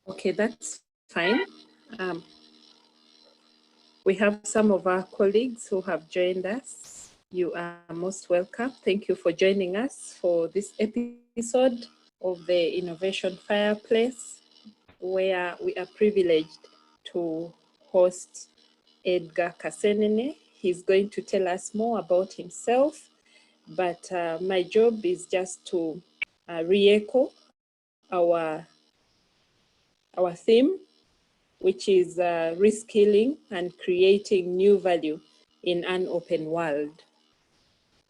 Okay, that's fine. We have some of our colleagues who have joined us. You are most welcome. Thank you for joining us for this episode of the Innovation Fireplace, where we are privileged to host Edgar Kasenene. He's going to tell us more about himself, but my job is just to re-echo our theme, which is reskilling and creating new value in an open world.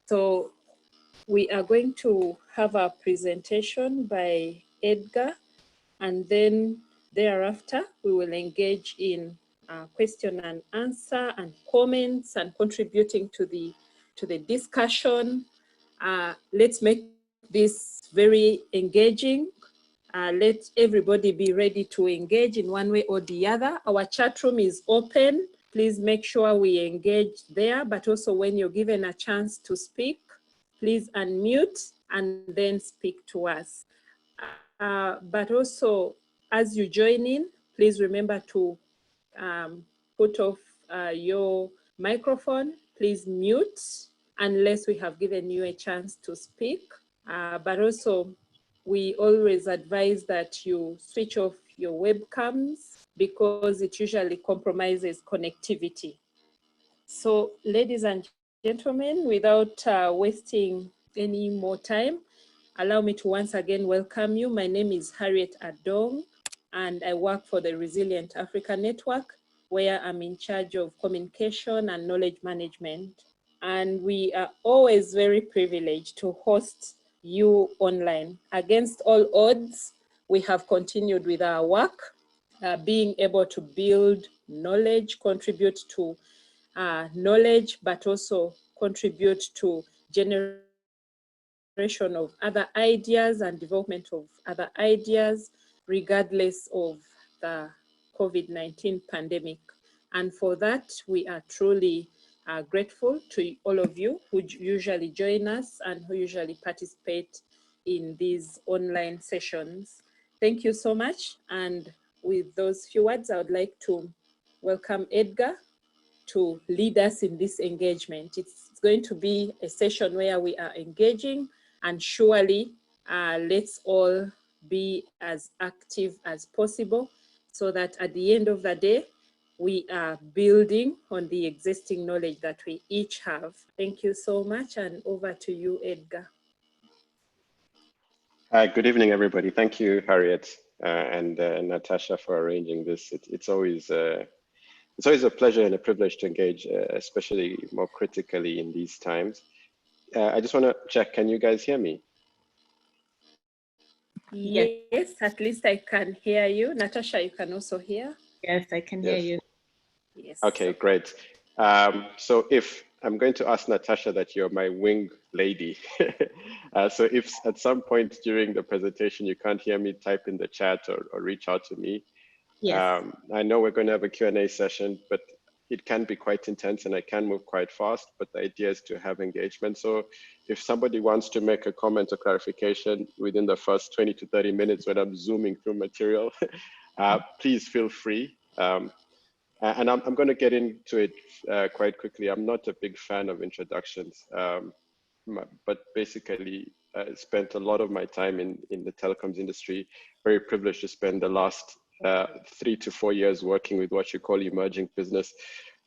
So we are going to have a presentation by Edgar, and then thereafter we will engage in question and answer and comments and contributing to the discussion. Let's make this very engaging. Let everybody be ready to engage in one way or the other. Our chat room is open. Please make sure we engage there, but also when you're given a chance to speak, please unmute and then speak to us. But also, as you join in, please remember to put off your microphone. Please mute unless we have given you a chance to speak. But also, we always advise that you switch off your webcams because it usually compromises connectivity. So, ladies and gentlemen, without wasting any more time, allow me to once again welcome you. My name is Harriet Adong, and I work for the Resilient Africa Network, where I'm in charge of communication and knowledge management. And we are always very privileged to host you online. Against all odds, we have continued with our work, being able to build knowledge, contribute to knowledge, but also contribute to generation of other ideas and development of other ideas, regardless of the COVID-19 pandemic. And for that, we are truly grateful to all of you who usually join us and who usually participate in these online sessions. Thank you so much. And with those few words, I would like to welcome Edgar to lead us in this engagement. It's going to be a session where we are engaging, and surely let's all be as active as possible so that at the end of the day, we are building on the existing knowledge that we each have. Thank you so much, and over to you, Edgar. Good evening, everybody. Thank you, Harriet and Natasha, for arranging this. It's always a pleasure and a privilege to engage, especially more critically in these times. I just want to check, can you guys hear me? Yes, at least I can hear you. Natasha, you can also hear? Yes, I can hear you. Yes. Okay, great. So if I'm going to ask Natasha that you're my wing lady. So if at some point during the presentation you can't hear me, type in the chat or reach out to me. Yes. I know we're going to have a Q&A session, but it can be quite intense and I can move quite fast, but the idea is to have engagement. So if somebody wants to make a comment or clarification within the first 20 to 30 minutes when I'm zooming through material, please feel free. And I'm going to get into it quite quickly. I'm not a big fan of introductions, but basically I spent a lot of my time in the telecoms industry, very privileged to spend the last 3 to 4 years working with what you call emerging business,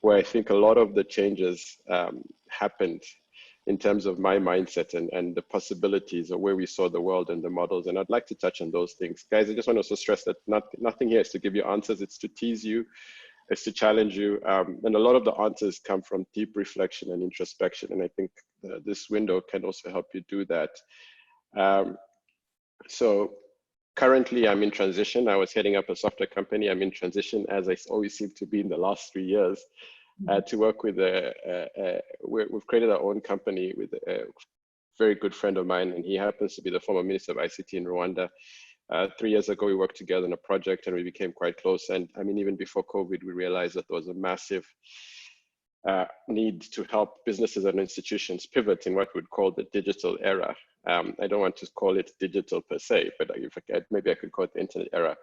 where I think a lot of the changes happened in terms of my mindset and the possibilities of where we saw the world and the models. And I'd like to touch on those things. Guys, I just want to also stress that nothing here is to give you answers, it's to tease you, it's to challenge you. And a lot of the answers come from deep reflection and introspection. And I think this window can also help you do that. So currently I'm in transition. I was heading up a software company. I'm in transition, as I always seem to be in the last 3 years, to work with we've created our own company with a very good friend of mine, and he happens to be the former Minister of ICT in Rwanda. 3 years ago, we worked together on a project and we became quite close. And I mean, even before COVID, we realized that there was a massive need to help businesses and institutions pivot in what we'd call the digital era. I don't want to call it digital per se, but maybe I could call it the internet era.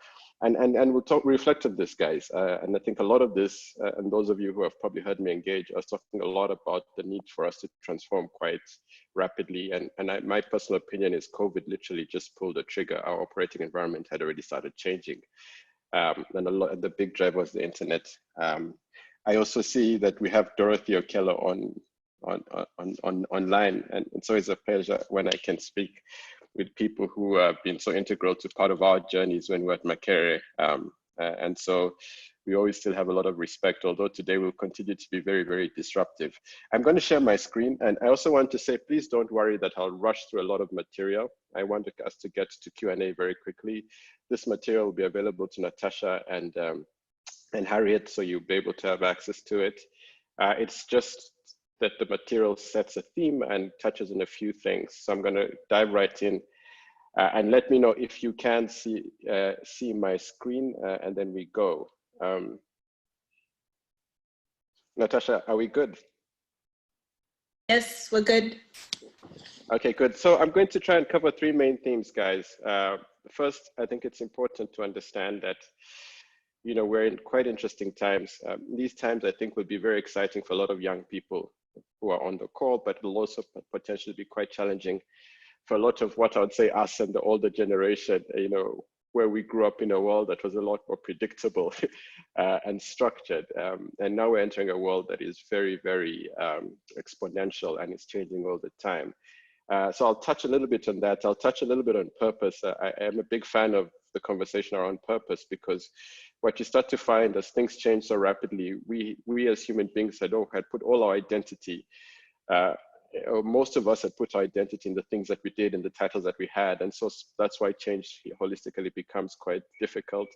And we'll reflect on this, guys. And I think a lot of this, and those of you who have probably heard me engage, I was talking a lot about the need for us to transform quite rapidly. And my personal opinion is COVID literally just pulled the trigger. Our operating environment had already started changing. And the big driver was the internet. I also see that we have Dorothy Okello online, and it's always a pleasure when I can speak with people who have been so integral to part of our journeys when we're at Makerere. And so we always still have a lot of respect, although today will continue to be very, very disruptive. I'm going to share my screen, and I also want to say, please don't worry that I'll rush through a lot of material. I want us to get to Q&A very quickly. This material will be available to Natasha and Harriet, so you'll be able to have access to it. It's just that the material sets a theme and touches on a few things. So I'm going to dive right in, and let me know if you can see my screen, and then we go. Natasha, are we good? Yes, we're good. Okay, good. So I'm going to try and cover three main themes, guys. First, I think it's important to understand that we're in quite interesting times. These times, I think, will be very exciting for a lot of young people who are on the call, but will also potentially be quite challenging for a lot of what I would say us and the older generation, where we grew up in a world that was a lot more predictable and structured. And now we're entering a world that is very, very exponential, and it's changing all the time. So I'll touch a little bit on that. I'll touch a little bit on purpose. I am a big fan of the conversation around purpose, because what you start to find as things change so rapidly, we as human beings had put all our identity, most of us had put our identity in the things that we did and the titles that we had. And so that's why change holistically becomes quite difficult.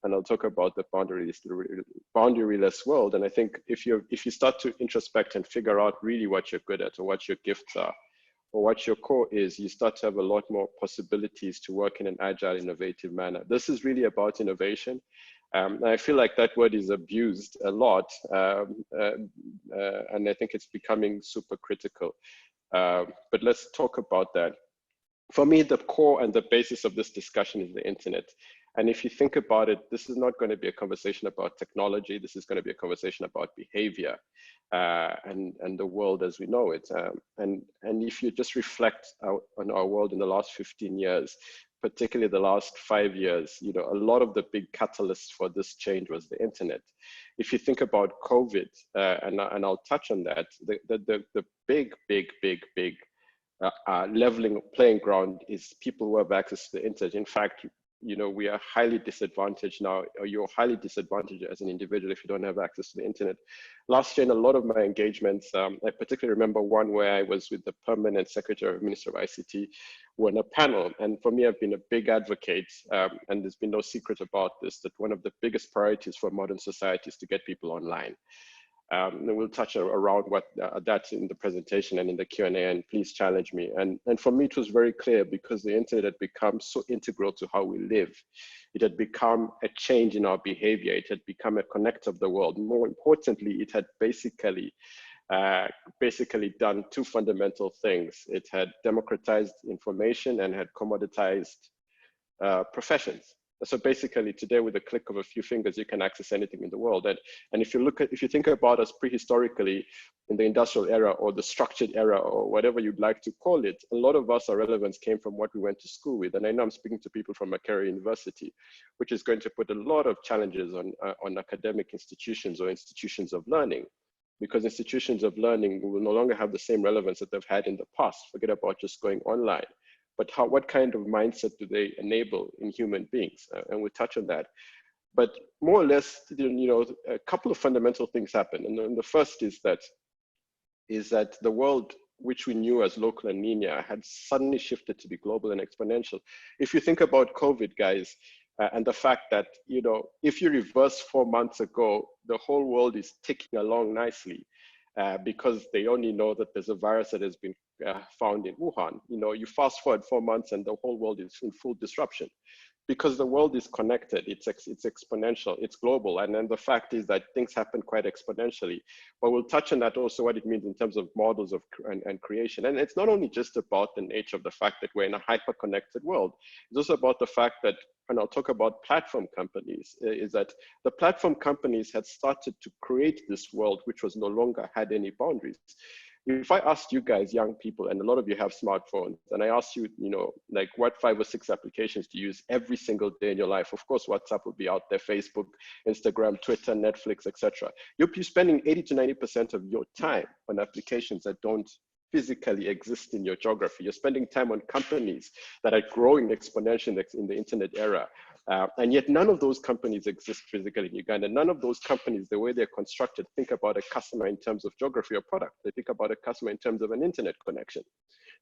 And I'll talk about the boundaryless world. And I think if you start to introspect and figure out really what you're good at, or what your gifts are, or what your core is, you start to have a lot more possibilities to work in an agile, innovative manner. This is really about innovation. And I feel like that word is abused a lot, and I think it's becoming super critical. But let's talk about that. For me, the core and the basis of this discussion is the internet. And if you think about it, this is not going to be a conversation about technology. This is going to be a conversation about behavior and the world as we know it. And if you just reflect on our world in the last 15 years, particularly the last 5 years, a lot of the big catalysts for this change was the internet. If you think about COVID, and I'll touch on that, the big leveling playing ground is people who have access to the internet. In fact, we are highly disadvantaged now, or you're highly disadvantaged as an individual if you don't have access to the internet. Last year, in a lot of my engagements, I particularly remember one where I was with the permanent secretary of Minister of ICT, were on a panel. And for me, I've been a big advocate, and there's been no secret about this, that one of the biggest priorities for modern society is to get people online. And we'll touch around what that's in the presentation and in the Q&A, and please challenge me. And for me, it was very clear, because the internet had become so integral to how we live. It had become a change in our behavior. It had become a connector of the world. More importantly, it had basically done two fundamental things. It had democratized information and had commoditized professions. So basically today, with a click of a few fingers, you can access anything in the world. And if you think about us prehistorically in the industrial era, or the structured era, or whatever you'd like to call it, a lot of us, our relevance came from what we went to school with. And I know I'm speaking to people from Makerere University, which is going to put a lot of challenges on academic institutions or institutions of learning, because institutions of learning will no longer have the same relevance that they've had in the past. Forget about just going online. But what kind of mindset do they enable in human beings? And we'll touch on that. But more or less, a couple of fundamental things happen. And the first is that the world, which we knew as local and linear, had suddenly shifted to be global and exponential. If you think about COVID, guys, and the fact that, if you reverse 4 months ago, the whole world is ticking along nicely. Because they only know that there's a virus that has been found in Wuhan. You fast forward 4 months and the whole world is in full disruption. because the world is connected. It's exponential, it's global. And then the fact is that things happen quite exponentially. But we'll touch on that also, what it means in terms of models of and creation. And it's not only just about the nature of the fact that we're in a hyper-connected world. It's also about the fact that, and I'll talk about platform companies, is that the platform companies had started to create this world which was no longer had any boundaries. If I asked you guys, young people, and a lot of you have smartphones, and I asked you, like what 5 or 6 applications do you use every single day in your life? Of course, WhatsApp will be out there, Facebook, Instagram, Twitter, Netflix, etc. You're spending 80 to 90% of your time on applications that don't physically exist in your geography. You're spending time on companies that are growing exponentially in the internet era. And yet none of those companies exist physically in Uganda. None of those companies, the way they're constructed, think about a customer in terms of geography or product. They think about a customer in terms of an internet connection.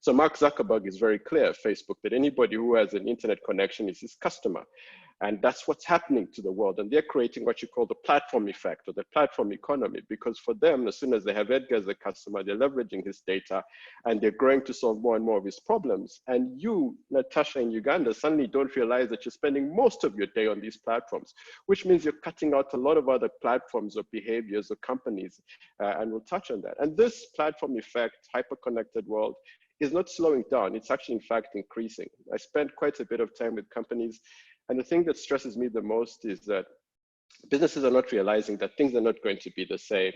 So Mark Zuckerberg is very clear, Facebook, that anybody who has an internet connection is his customer. And that's what's happening to the world. And they're creating what you call the platform effect or the platform economy, because for them, as soon as they have Edgar as a customer, they're leveraging his data and they're growing to solve more and more of his problems. And you, Natasha, in Uganda, suddenly don't realize that you're spending most of your day on these platforms, which means you're cutting out a lot of other platforms or behaviors or companies. And we'll touch on that. And this platform effect, hyper-connected world, is not slowing down. It's actually, in fact, increasing. I spent quite a bit of time with companies. And the thing that stresses me the most is that businesses are not realizing that things are not going to be the same.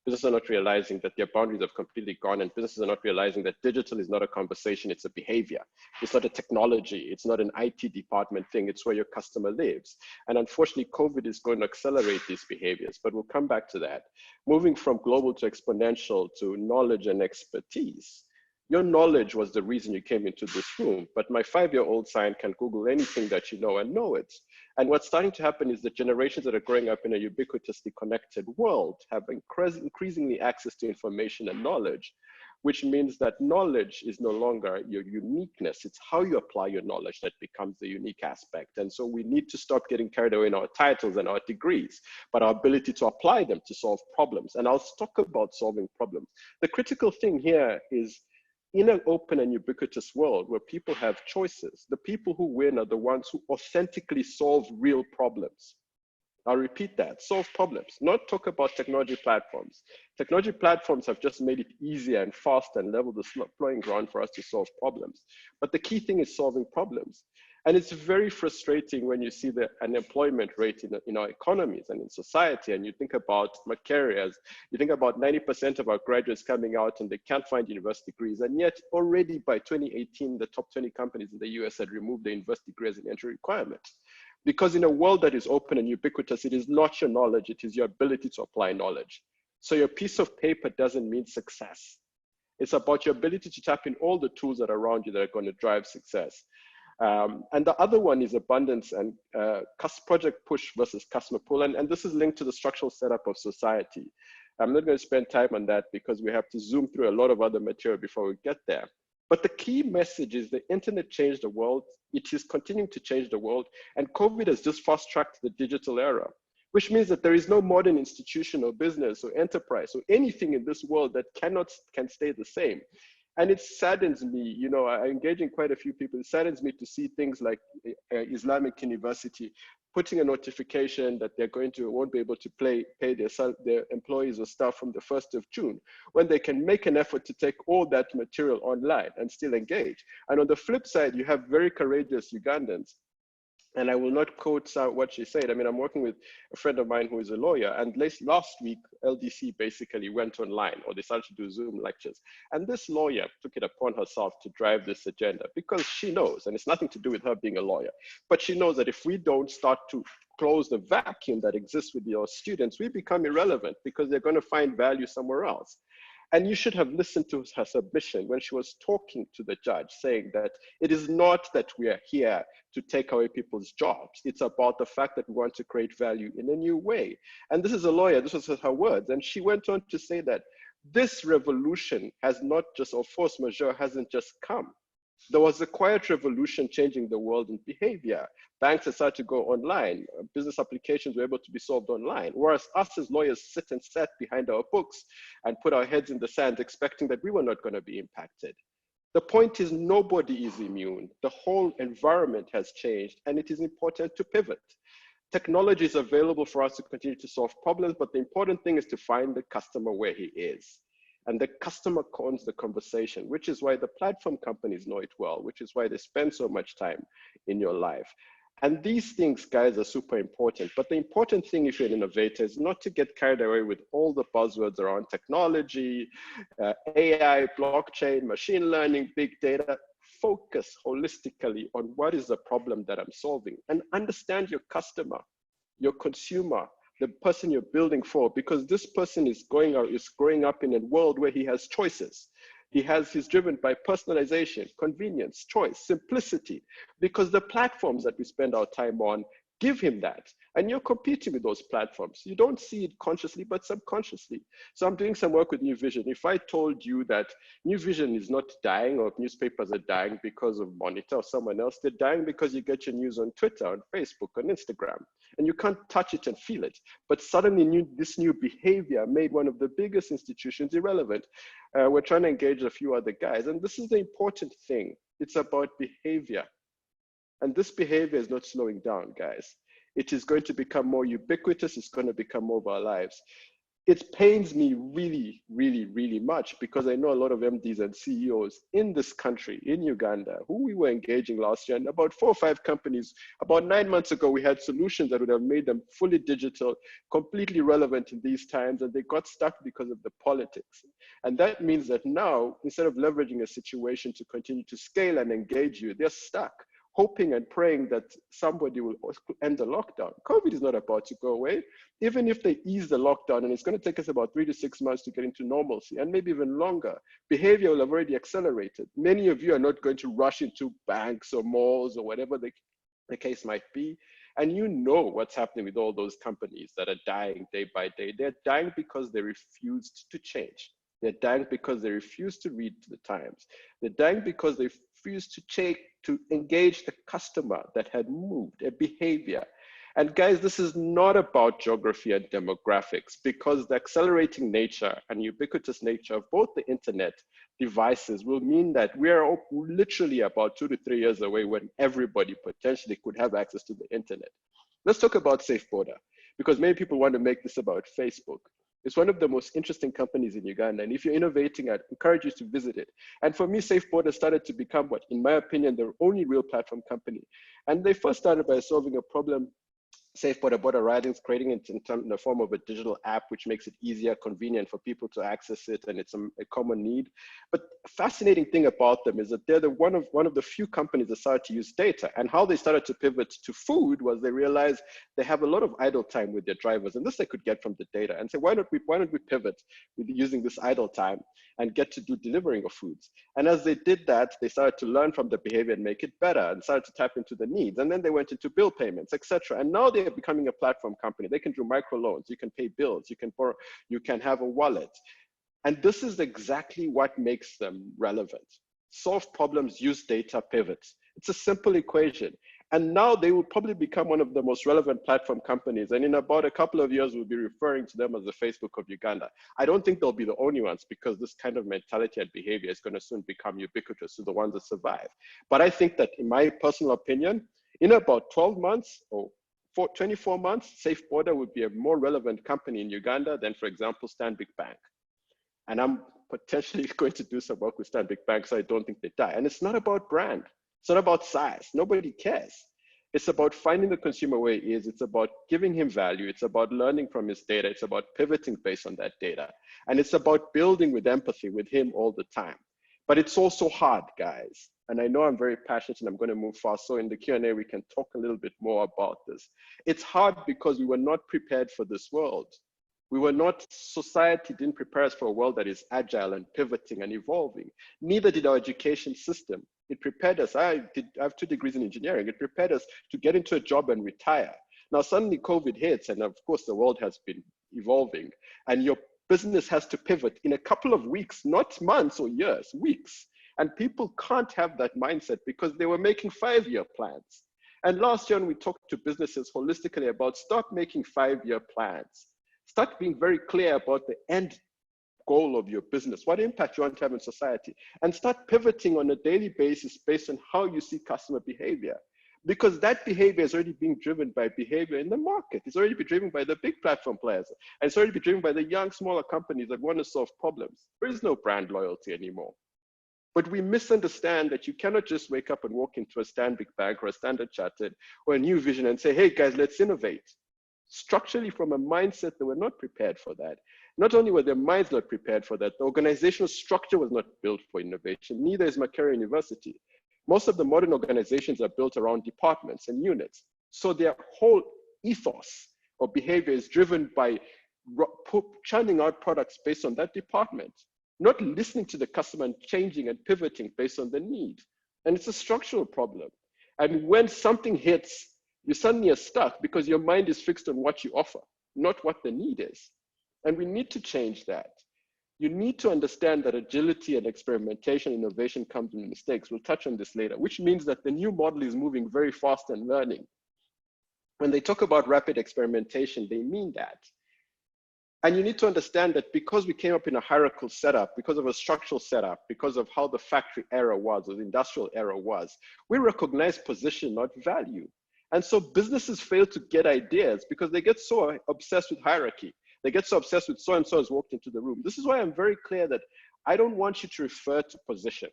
Businesses are not realizing that their boundaries have completely gone, and businesses are not realizing that digital is not a conversation, it's a behavior. It's not a technology, it's not an IT department thing, it's where your customer lives. And unfortunately, COVID is going to accelerate these behaviors, but we'll come back to that. Moving from global to exponential to knowledge and expertise. Your knowledge was the reason you came into this room, but my 5-year-old son can Google anything that you know and know it. And what's starting to happen is that generations that are growing up in a ubiquitously connected world have increasingly access to information and knowledge, which means that knowledge is no longer your uniqueness. It's how you apply your knowledge that becomes the unique aspect. And so we need to stop getting carried away in our titles and our degrees, but our ability to apply them to solve problems. And I'll talk about solving problems. The critical thing here is, in an open and ubiquitous world where people have choices, the people who win are the ones who authentically solve real problems. I'll repeat that, solve problems, not talk about technology platforms. Technology platforms have just made it easier and faster and leveled the playing ground for us to solve problems. But the key thing is solving problems. And it's very frustrating when you see the unemployment rate in our economies and in society, and you think about my careers, you think about 90% of our graduates coming out and they can't find university degrees. And yet already by 2018, the top 20 companies in the US had removed the university degree as an entry requirement. Because in a world that is open and ubiquitous, it is not your knowledge, it is your ability to apply knowledge. So your piece of paper doesn't mean success. It's about your ability to tap in all the tools that are around you that are going to drive success. And the other one is abundance and project push versus customer pull. And this is linked to the structural setup of society. I'm not going to spend time on that because we have to zoom through a lot of other material before we get there. But the key message is the internet changed the world. It is continuing to change the world. And COVID has just fast-tracked the digital era, which means that there is no modern institution or business or enterprise or anything in this world that can stay the same. And it saddens me, I engage in quite a few people. It saddens me to see things like Islamic University putting a notification that won't be able to pay their employees or staff from the 1st of June, when they can make an effort to take all that material online and still engage. And on the flip side, you have very courageous Ugandans. And I will not quote what she said. I mean, I'm working with a friend of mine who is a lawyer, and last week, LDC basically went online, or they started to do Zoom lectures. And this lawyer took it upon herself to drive this agenda because she knows, and it's nothing to do with her being a lawyer, but she knows that if we don't start to close the vacuum that exists with your students, we become irrelevant because they're going to find value somewhere else. And you should have listened to her submission when she was talking to the judge, saying that it is not that we are here to take away people's jobs. It's about the fact that we want to create value in a new way. And this is a lawyer, this was her words. And she went on to say that this revolution has not just, or force majeure hasn't just come. There was a quiet revolution changing the world in behavior. Banks had started to go online. Business applications were able to be solved online. Whereas us as lawyers sat behind our books and put our heads in the sand, expecting that we were not going to be impacted. The point is nobody is immune. The whole environment has changed, and it is important to pivot. Technology is available for us to continue to solve problems, but the important thing is to find the customer where he is. And the customer owns the conversation, which is why the platform companies know it well, which is why they spend so much time in your life. And these things, guys, are super important. But the important thing if you're an innovator is not to get carried away with all the buzzwords around technology, AI, blockchain, machine learning, big data. Focus holistically on what is the problem that I'm solving and understand your customer, your consumer, the person you're building for, because this person is growing up in a world where he has choices. He's driven by personalization, convenience, choice, simplicity, because the platforms that we spend our time on give him that. And you're competing with those platforms. You don't see it consciously, but subconsciously. So I'm doing some work with New Vision. If I told you that New Vision is not dying or newspapers are dying because of Monitor or someone else, they're dying because you get your news on Twitter, on Facebook, on Instagram, and you can't touch it and feel it. But suddenly this new behavior made one of the biggest institutions irrelevant. We're trying to engage a few other guys. And this is the important thing. It's about behavior. And this behavior is not slowing down, guys. It is going to become more ubiquitous. It's going to become more of our lives. It pains me really, really, really much because I know a lot of MDs and CEOs in this country, in Uganda, who we were engaging last year, and about 4 or 5 companies, about 9 months ago, we had solutions that would have made them fully digital, completely relevant in these times, and they got stuck because of the politics. And that means that now, instead of leveraging a situation to continue to scale and engage you, they're stuck, hoping and praying that somebody will end the lockdown. COVID is not about to go away. Even if they ease the lockdown, and it's going to take us about 3 to 6 months to get into normalcy, and maybe even longer, behavior will have already accelerated. Many of you are not going to rush into banks or malls or whatever the case might be. And you know what's happening with all those companies that are dying day by day. They're dying because they refused to change. They're dying because they refuse to read the times. They're dying because they refuse to engage the customer that had moved, a behavior. And guys, this is not about geography and demographics, because the accelerating nature and ubiquitous nature of both the internet devices will mean that we are literally about 2 to 3 years away when everybody potentially could have access to the internet. Let's talk about Safe Border, because many people want to make this about Facebook. It's one of the most interesting companies in Uganda. And if you're innovating, I'd encourage you to visit it. And for me, Safe Border started to become what, in my opinion, the only real platform company. And they first started by solving a problem. Safe Border ridings, creating it in the form of a digital app, which makes it easier, convenient for people to access it, and it's a common need. But the fascinating thing about them is that they're one of the few companies that started to use data. And how they started to pivot to food was they realized they have a lot of idle time with their drivers, and this they could get from the data. And say, why don't we pivot with using this idle time and get to do delivering of foods? And as they did that, they started to learn from the behavior and make it better, and started to tap into the needs. And then they went into bill payments, etc. And now they're becoming a platform company. They can do microloans, you can pay bills, you can borrow, you can have a wallet. And this is exactly what makes them relevant. Solve problems, use data, pivots. It's a simple equation. And now they will probably become one of the most relevant platform companies. And in about a couple of years, we'll be referring to them as the Facebook of Uganda. I don't think they'll be the only ones, because this kind of mentality and behavior is going to soon become ubiquitous to the ones that survive. But I think that, in my personal opinion, in about 12 months or 24 months, Safe Border would be a more relevant company in Uganda than, for example, Stanbic Bank. And I'm potentially going to do some work with Stanbic Bank, so I don't think they die. And it's not about brand. It's not about size. Nobody cares. It's about finding the consumer where he is. It's about giving him value. It's about learning from his data. It's about pivoting based on that data. And it's about building with empathy with him all the time. But it's also hard, guys. And I know I'm very passionate and I'm going to move fast. So in the Q&A, we can talk a little bit more about this. It's hard because we were not prepared for this world. Society didn't prepare us for a world that is agile and pivoting and evolving. Neither did our education system. It prepared us. I have 2 degrees in engineering. It prepared us to get into a job and retire. Now suddenly COVID hits, and of course the world has been evolving, and your business has to pivot in a couple of weeks, not months or years, weeks. And people can't have that mindset because they were making 5-year plans. And last year when we talked to businesses holistically about stop making 5-year plans, start being very clear about the end goal of your business, what impact you want to have in society, and start pivoting on a daily basis based on how you see customer behavior. Because that behavior is already being driven by behavior in the market. It's already been driven by the big platform players. And it's already been driven by the young, smaller companies that want to solve problems. There is no brand loyalty anymore. But we misunderstand that you cannot just wake up and walk into a Stanbic Bank or a Standard Chartered or a New Vision and say, hey guys, let's innovate. Structurally, from a mindset that we're not prepared for that. Not only were their minds not prepared for that, the organizational structure was not built for innovation, neither is Makerere University. Most of the modern organizations are built around departments and units. So their whole ethos or behavior is driven by churning out products based on that department, not listening to the customer and changing and pivoting based on the need. And it's a structural problem. And when something hits, you suddenly are stuck because your mind is fixed on what you offer, not what the need is. And we need to change that. You need to understand that agility and experimentation, innovation comes with mistakes. We'll touch on this later, which means that the new model is moving very fast and learning. When they talk about rapid experimentation, they mean that. And you need to understand that because we came up in a hierarchical setup, because of a structural setup, because of how the factory era was, or the industrial era was, we recognize position, not value. And so businesses fail to get ideas because they get so obsessed with hierarchy. They get so obsessed with so-and-so has walked into the room. This is why I'm very clear that I don't want you to refer to position.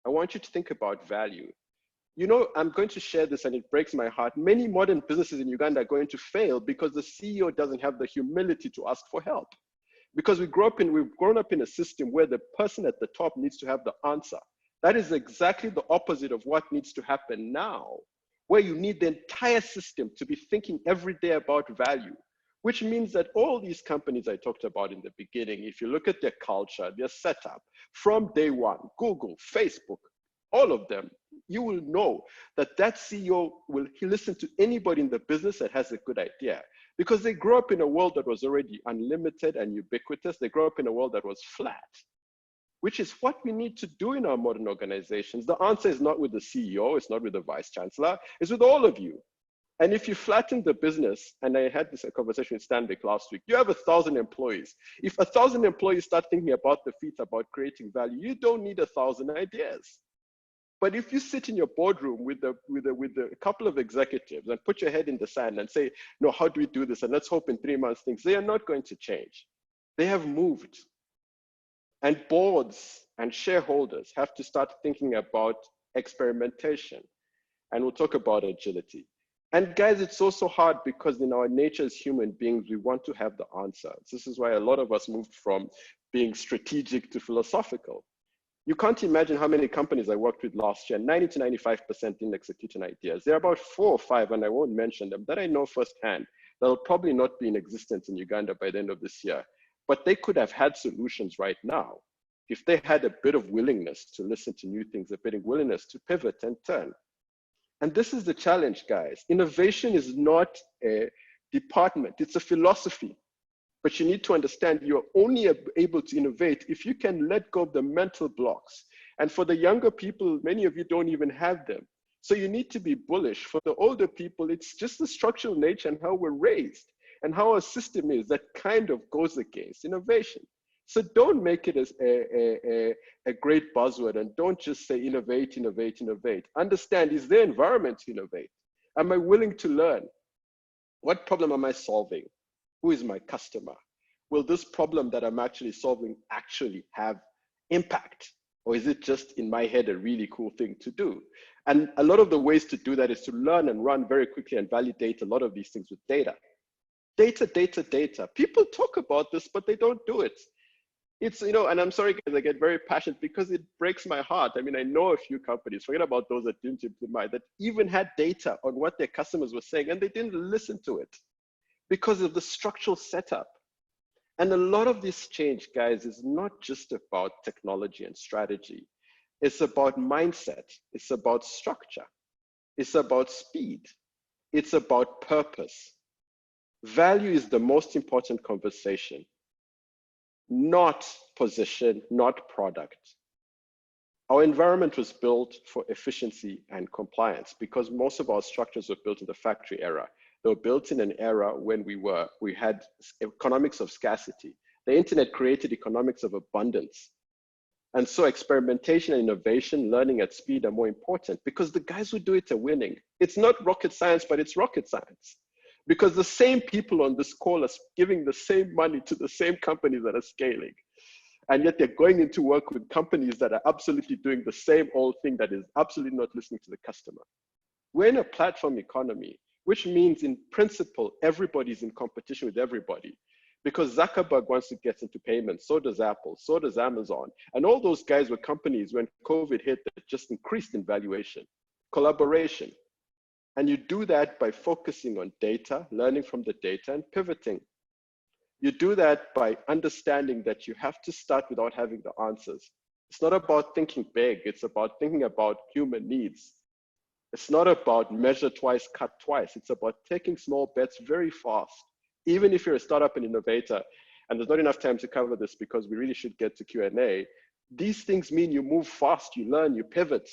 I want you to think about value. You know, I'm going to share this and it breaks my heart. Many modern businesses in Uganda are going to fail because the CEO doesn't have the humility to ask for help. Because we've grown up in a system where the person at the top needs to have the answer. That is exactly the opposite of what needs to happen now, where you need the entire system to be thinking every day about value. Which means that all these companies I talked about in the beginning, if you look at their culture, their setup, from day one, Google, Facebook, all of them, you will know that that CEO will listen to anybody in the business that has a good idea. Because they grew up in a world that was already unlimited and ubiquitous. They grew up in a world that was flat, which is what we need to do in our modern organizations. The answer is not with the CEO, it's not with the vice chancellor, it's with all of you. And if you flatten the business, and I had this conversation with Stanbic last week, you have 1,000 employees. If 1,000 employees start thinking about the feet, about creating value, you don't need 1,000 ideas. But if you sit in your boardroom with a couple of executives and put your head in the sand and say, no, how do we do this? And let's hope in 3 months things, they are not going to change. They have moved. And boards and shareholders have to start thinking about experimentation. And we'll talk about agility. And guys, it's also hard because in our nature as human beings, we want to have the answers. This is why a lot of us moved from being strategic to philosophical. You can't imagine how many companies I worked with last year, 90 to 95% didn't execute on ideas. There are about 4 or 5, and I won't mention them, that I know firsthand, that will probably not be in existence in Uganda by the end of this year. But they could have had solutions right now if they had a bit of willingness to listen to new things, a bit of willingness to pivot and turn. And this is the challenge, guys. Innovation is not a department, it's a philosophy. But you need to understand you're only able to innovate if you can let go of the mental blocks. And for the younger people, many of you don't even have them. So you need to be bullish. For the older people, it's just the structural nature and how we're raised and how our system is that kind of goes against innovation. So don't make it as a great buzzword and don't just say innovate, innovate, innovate. Understand, is there environment to innovate? Am I willing to learn? What problem am I solving? Who is my customer? Will this problem that I'm actually solving actually have impact? Or is it just in my head a really cool thing to do? And a lot of the ways to do that is to learn and run very quickly and validate a lot of these things with data. Data, data, data. People talk about this, but they don't do it. It's, you know, and I'm sorry guys, I get very passionate because it breaks my heart. I mean, I know a few companies, forget about those that didn't implement, that even had data on what their customers were saying and they didn't listen to it because of the structural setup. And a lot of this change, guys, is not just about technology and strategy. It's about mindset. It's about structure. It's about speed. It's about purpose. Value is the most important conversation. Not position, not product. Our environment was built for efficiency and compliance because most of our structures were built in the factory era. They were built in an era when we had economics of scarcity. The internet created economics of abundance. And so experimentation and innovation, learning at speed are more important because the guys who do it are winning. It's not rocket science, but it's rocket science. Because the same people on this call are giving the same money to the same companies that are scaling. And yet they're going into work with companies that are absolutely doing the same old thing that is absolutely not listening to the customer. We're in a platform economy, which means in principle, everybody's in competition with everybody. Because Zuckerberg wants to get into payments, so does Apple, so does Amazon. And all those guys were companies when COVID hit that just increased in valuation, collaboration. And you do that by focusing on data, learning from the data and pivoting. You do that by understanding that you have to start without having the answers. It's not about thinking big, it's about thinking about human needs. It's not about measure twice, cut twice. It's about taking small bets very fast. Even if you're a startup and innovator, and there's not enough time to cover this because we really should get to Q&A, these things mean you move fast, you learn, you pivot.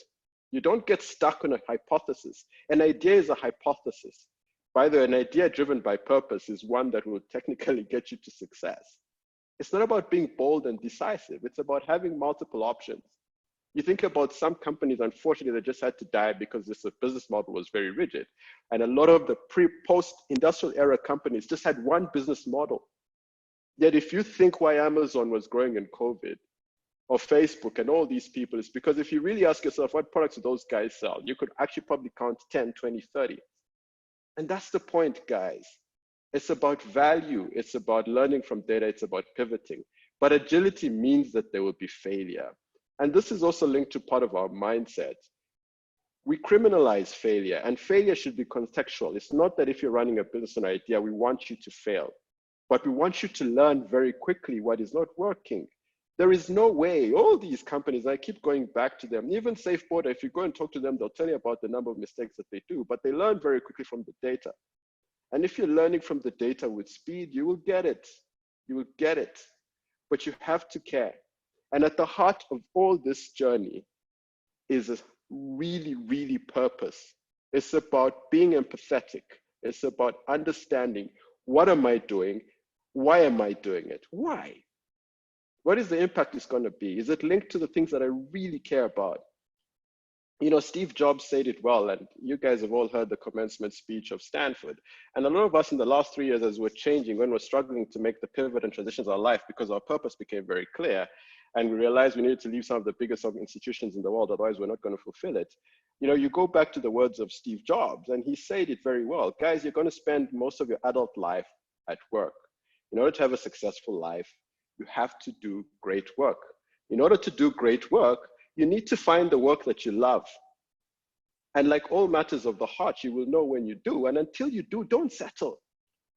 You don't get stuck on a hypothesis. An idea is a hypothesis. By the way, an idea driven by purpose is one that will technically get you to success. It's not about being bold and decisive. It's about having multiple options. You think about some companies, unfortunately, they just had to die because this business model was very rigid. And a lot of the post-industrial era companies just had one business model. Yet if you think why Amazon was growing in COVID, or Facebook and all these people, it's because if you really ask yourself, what products do those guys sell? You could actually probably count 10, 20, 30. And that's the point, guys. It's about value. It's about learning from data. It's about pivoting. But agility means that there will be failure. And this is also linked to part of our mindset. We criminalize failure, and failure should be contextual. It's not that if you're running a business or an idea, we want you to fail, but we want you to learn very quickly what is not working. There is no way, all these companies, I keep going back to them, even SafeBorder, if you go and talk to them, they'll tell you about the number of mistakes that they do, but they learn very quickly from the data. And if you're learning from the data with speed, you will get it. You will get it, but you have to care. And at the heart of all this journey is a really, really purpose. It's about being empathetic. It's about understanding, what am I doing? Why am I doing it? Why? What is the impact it's going to be? Is it linked to the things that I really care about? You know, Steve Jobs said it well, and you guys have all heard the commencement speech of Stanford. And a lot of us in the last 3 years, as we're changing, when we're struggling to make the pivot and transitions of our life because our purpose became very clear, and we realized we needed to leave some of the biggest institutions in the world, otherwise we're not going to fulfill it. You know, you go back to the words of Steve Jobs, and he said it very well. Guys, you're going to spend most of your adult life at work. In order to have a successful life, you have to do great work. In order to do great work, you need to find the work that you love. And like all matters of the heart, you will know when you do. And until you do, don't settle.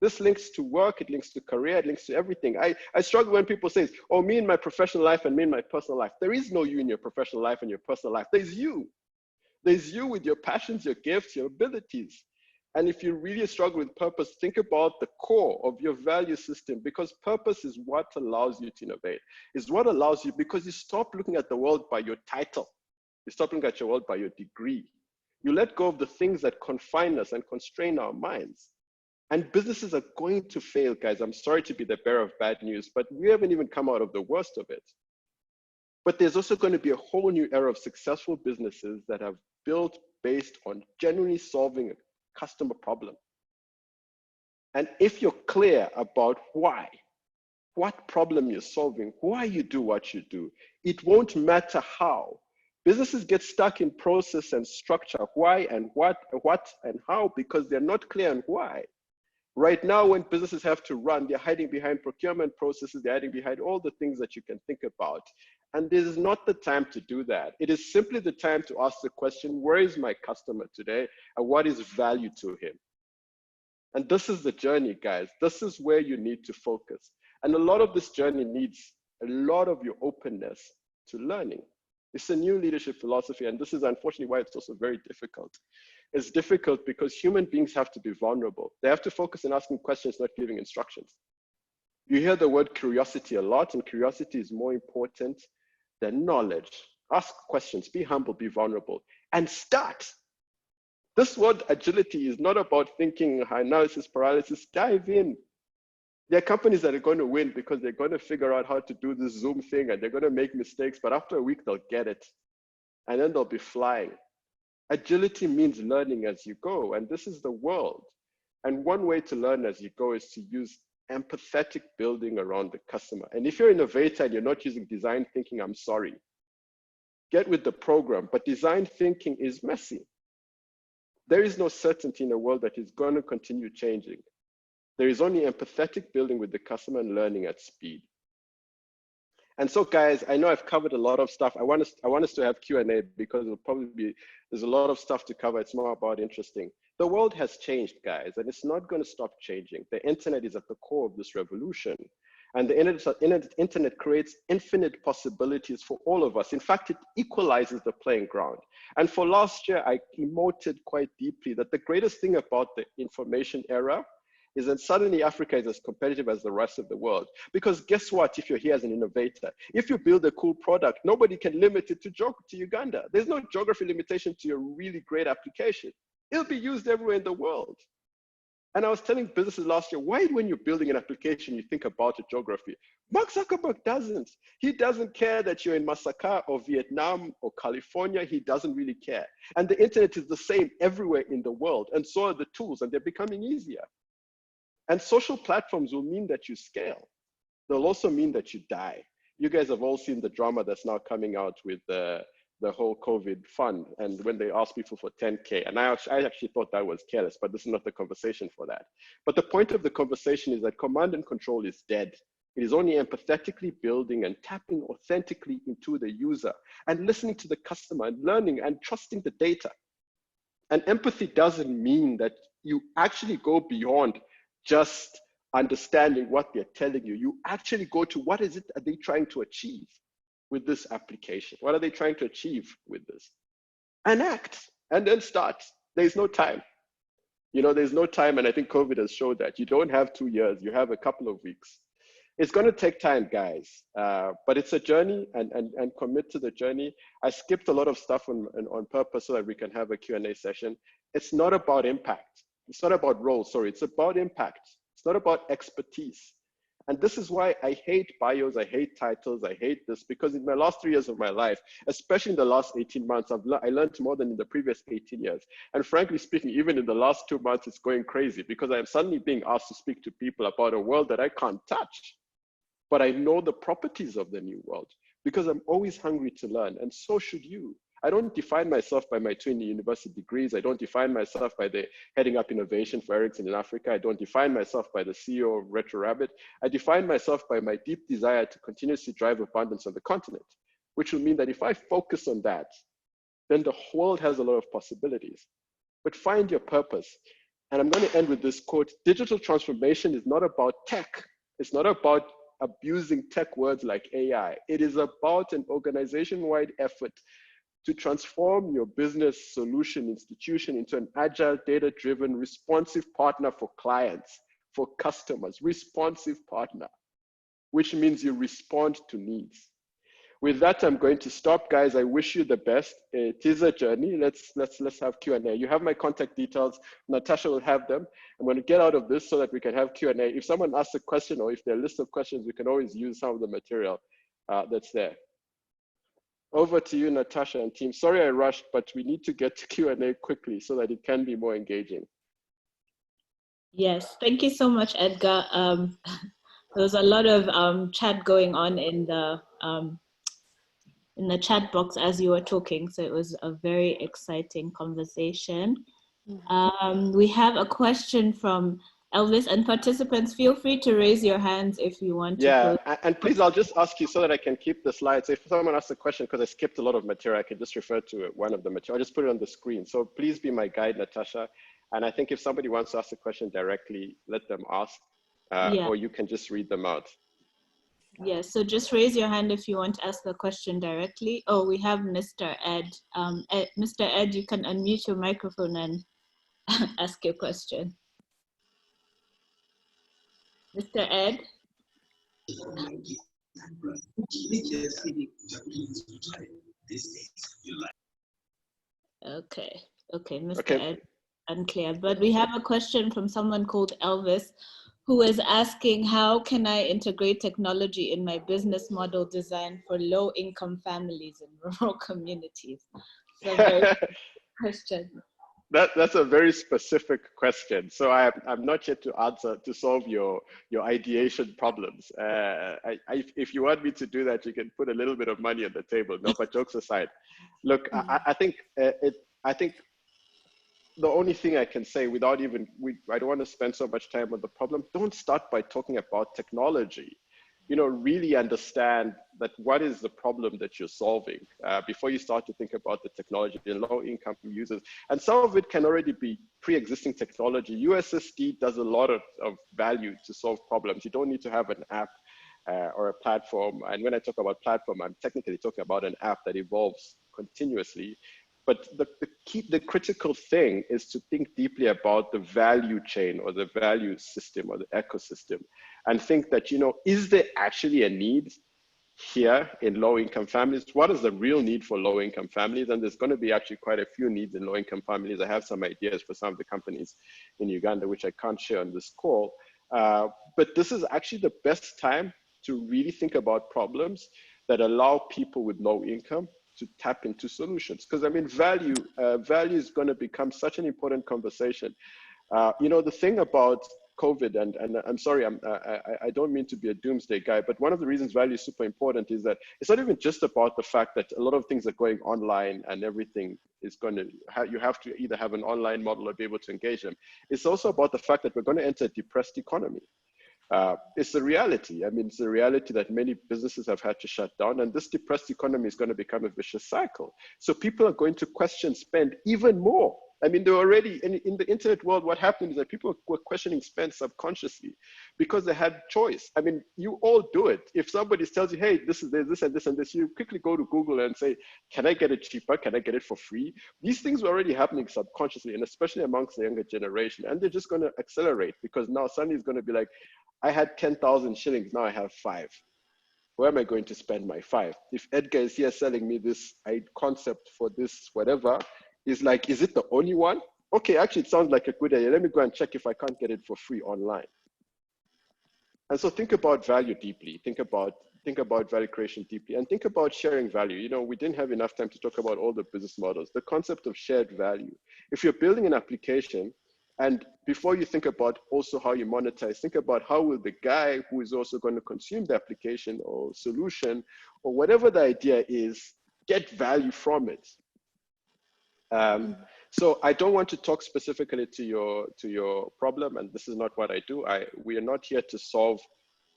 This links to work, it links to career, it links to everything. I struggle when people say, oh, me in my professional life and me in my personal life. There is no you in your professional life and your personal life. There's you. There's you with your passions, your gifts, your abilities. And if you really struggle with purpose, think about the core of your value system, because purpose is what allows you to innovate. It's what allows you, because you stop looking at the world by your title. You stop looking at your world by your degree. You let go of the things that confine us and constrain our minds. And businesses are going to fail, guys. I'm sorry to be the bearer of bad news, but we haven't even come out of the worst of it. But there's also going to be a whole new era of successful businesses that have built based on genuinely solving a customer problem. And if you're clear about why, what problem you're solving, why you do what you do, it won't matter how. Businesses get stuck in process and structure, why and what and how, because they're not clear on why. Right now, when businesses have to run, they're hiding behind procurement processes, they're hiding behind all the things that you can think about. And this is not the time to do that. It is simply the time to ask the question, where is my customer today? And what is value to him? And this is the journey, guys. This is where you need to focus. And a lot of this journey needs a lot of your openness to learning. It's a new leadership philosophy, and this is unfortunately why it's also very difficult. It's difficult because human beings have to be vulnerable. They have to focus on asking questions, not giving instructions. You hear the word curiosity a lot, and curiosity is more important than knowledge. Ask questions, be humble, be vulnerable, and start. This word agility is not about thinking analysis paralysis. Dive in. There are companies that are going to win because they're going to figure out how to do this Zoom thing, and they're going to make mistakes, but after a week, they'll get it. And then they'll be flying. Agility means learning as you go, and this is the world. And one way to learn as you go is to use empathetic building around the customer. And if you're an innovator and you're not using design thinking, I'm sorry. Get with the program, but design thinking is messy. There is no certainty in a world that is going to continue changing. There is only empathetic building with the customer and learning at speed. And so, guys, I know I've covered a lot of stuff. I want us to have Q&A because there's a lot of stuff to cover. It's more about interesting. The world has changed, guys, and it's not going to stop changing. The internet is at the core of this revolution. And the internet creates infinite possibilities for all of us. In fact, it equalizes the playing ground. And for last year, I emoted quite deeply that the greatest thing about the information era is that suddenly Africa is as competitive as the rest of the world. Because guess what, if you're here as an innovator, if you build a cool product, nobody can limit it to Uganda. There's no geography limitation to your really great application. It'll be used everywhere in the world. And I was telling businesses last year, why when you're building an application, you think about the geography? Mark Zuckerberg doesn't. He doesn't care that you're in Masaka or Vietnam or California. He doesn't really care. And the internet is the same everywhere in the world. And so are the tools, and they're becoming easier. And social platforms will mean that you scale. They'll also mean that you die. You guys have all seen the drama that's now coming out with the whole COVID fund. And when they ask people for 10K, and I actually thought that was careless, but this is not the conversation for that. But the point of the conversation is that command and control is dead. It is only empathetically building and tapping authentically into the user and listening to the customer and learning and trusting the data. And empathy doesn't mean that you actually go beyond just understanding what they're telling you. You actually go to what is it are they trying to achieve with this application? What are they trying to achieve with this? And act, and then start. There's no time. You know, there's no time, and I think COVID has showed that. You don't have 2 years, you have a couple of weeks. It's gonna take time, guys, but it's a journey, and commit to the journey. I skipped a lot of stuff on purpose so that we can have a Q&A session. It's not about impact. It's not about roles, sorry, it's about impact. It's not about expertise. And this is why I hate bios, I hate titles, I hate this, because in my last 3 years of my life, especially in the last 18 months, I learned more than in the previous 18 years. And frankly speaking, even in the last 2 months, it's going crazy because I'm suddenly being asked to speak to people about a world that I can't touch. But I know the properties of the new world because I'm always hungry to learn, and so should you. I don't define myself by my 2 university degrees. I don't define myself by the heading up innovation for Ericsson in Africa. I don't define myself by the CEO of Retro Rabbit. I define myself by my deep desire to continuously drive abundance on the continent, which will mean that if I focus on that, then the world has a lot of possibilities. But find your purpose. And I'm going to end with this quote: digital transformation is not about tech. It's not about abusing tech words like AI. It is about an organization-wide effort to transform your business solution institution into an agile, data-driven, responsive partner for clients, for customers, responsive partner, which means you respond to needs. With that, I'm going to stop, guys. I wish you the best. It is a journey. Let's have Q&A. You have my contact details. Natasha will have them. I'm going to get out of this so that we can have Q&A. If someone asks a question or if there are a list of questions, we can always use some of the material that's there. Over to you, Natasha and team. Sorry I rushed, but we need to get to Q&A quickly so that it can be more engaging. Yes, thank you so much, Edgar. There was a lot of chat going on in the chat box as you were talking, so it was a very exciting conversation. We have a question from Elvis, and participants, feel free to raise your hands if you want to. Yeah, and please, I'll just ask you so that I can keep the slides. If someone asks a question, because I skipped a lot of material, I can just refer to one of the material. I'll just put it on the screen. So please be my guide, Natasha. And I think if somebody wants to ask a question directly, let them ask, or you can just read them out. Yes, so just raise your hand if you want to ask the question directly. Oh, we have Mr. Ed. Mr. Ed, you can unmute your microphone and ask your question. Mr. Ed? Okay, Mr. Ed, unclear. But we have a question from someone called Elvis, who is asking, how can I integrate technology in my business model design for low-income families in rural communities? It's a very good question. That's a very specific question. So I'm not here to answer to solve your ideation problems. If you want me to do that, you can put a little bit of money on the table. No, but jokes aside, look, I think the only thing I can say without even I don't want to spend so much time on the problem. Don't start by talking about technology. Really understand that what is the problem that you're solving before you start to think about the technology, the low-income users. And some of it can already be pre-existing technology. USSD does a lot of value to solve problems. You don't need to have an app or a platform. And when I talk about platform, I'm technically talking about an app that evolves continuously. But the critical thing is to think deeply about the value chain or the value system or the ecosystem, and think that, is there actually a need here in low-income families? What is the real need for low-income families? And there's going to be actually quite a few needs in low-income families. I have some ideas for some of the companies in Uganda, which I can't share on this call. But this is actually the best time to really think about problems that allow people with low income to tap into solutions. Because I mean, value is going to become such an important conversation. The thing about COVID, and I'm sorry, I don't mean to be a doomsday guy, but one of the reasons value is super important is that it's not even just about the fact that a lot of things are going online and everything is going to, you have to either have an online model or be able to engage them. It's also about the fact that we're going to enter a depressed economy. It's a reality. I mean, it's a reality that many businesses have had to shut down, and this depressed economy is going to become a vicious cycle. So people are going to question spend even more. I mean, they're already in the internet world. What happened is that people were questioning spend subconsciously because they had choice. I mean, you all do it. If somebody tells you, hey, there's this and this and this, you quickly go to Google and say, can I get it cheaper? Can I get it for free? These things were already happening subconsciously, and especially amongst the younger generation. And they're just going to accelerate because now suddenly it's going to be like, I had 10,000 shillings, now I have 5. Where am I going to spend my 5? If Edgar is here selling me this concept for this whatever, is like, is it the only one? Okay, actually, it sounds like a good idea. Let me go and check if I can't get it for free online. And so think about value deeply. Think about value creation deeply, and think about sharing value. You know, we didn't have enough time to talk about all the business models. The concept of shared value. If you're building an application, and before you think about also how you monetize, think about how will the guy who is also going to consume the application or solution or whatever the idea is get value from it. So I don't want to talk specifically to your problem, and this is not what I do. We are not here to solve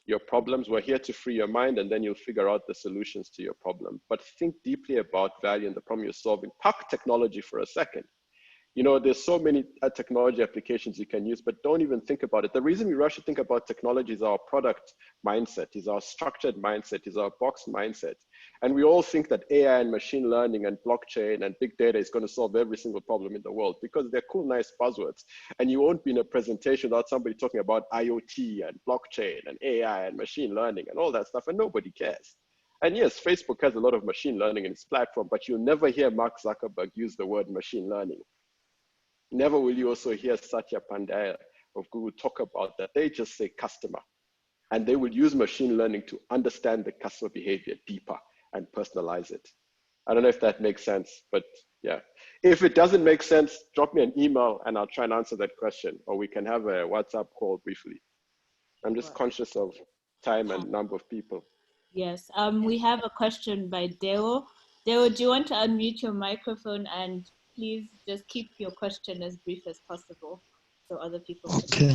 your problems. We're here to free your mind, and then you'll figure out the solutions to your problem. But think deeply about value and the problem you're solving. Park technology for a second. You know, there's so many technology applications you can use, but don't even think about it. The reason we rush to think about technology is our product mindset, is our structured mindset, is our box mindset. And we all think that AI and machine learning and blockchain and big data is going to solve every single problem in the world because they're cool, nice buzzwords. And you won't be in a presentation without somebody talking about IoT and blockchain and AI and machine learning and all that stuff, and nobody cares. And yes, Facebook has a lot of machine learning in its platform, but you'll never hear Mark Zuckerberg use the word machine learning. Never will you also hear Satya Pandya of Google talk about that. They just say customer, and they will use machine learning to understand the customer behavior deeper and personalize it. I don't know if that makes sense, but yeah. If it doesn't make sense, drop me an email and I'll try and answer that question, or we can have a WhatsApp call briefly. I'm just conscious of time and number of people. Yes, we have a question by Deo. Deo, do you want to unmute your microphone and please just keep your question as brief as possible so other people can. Okay,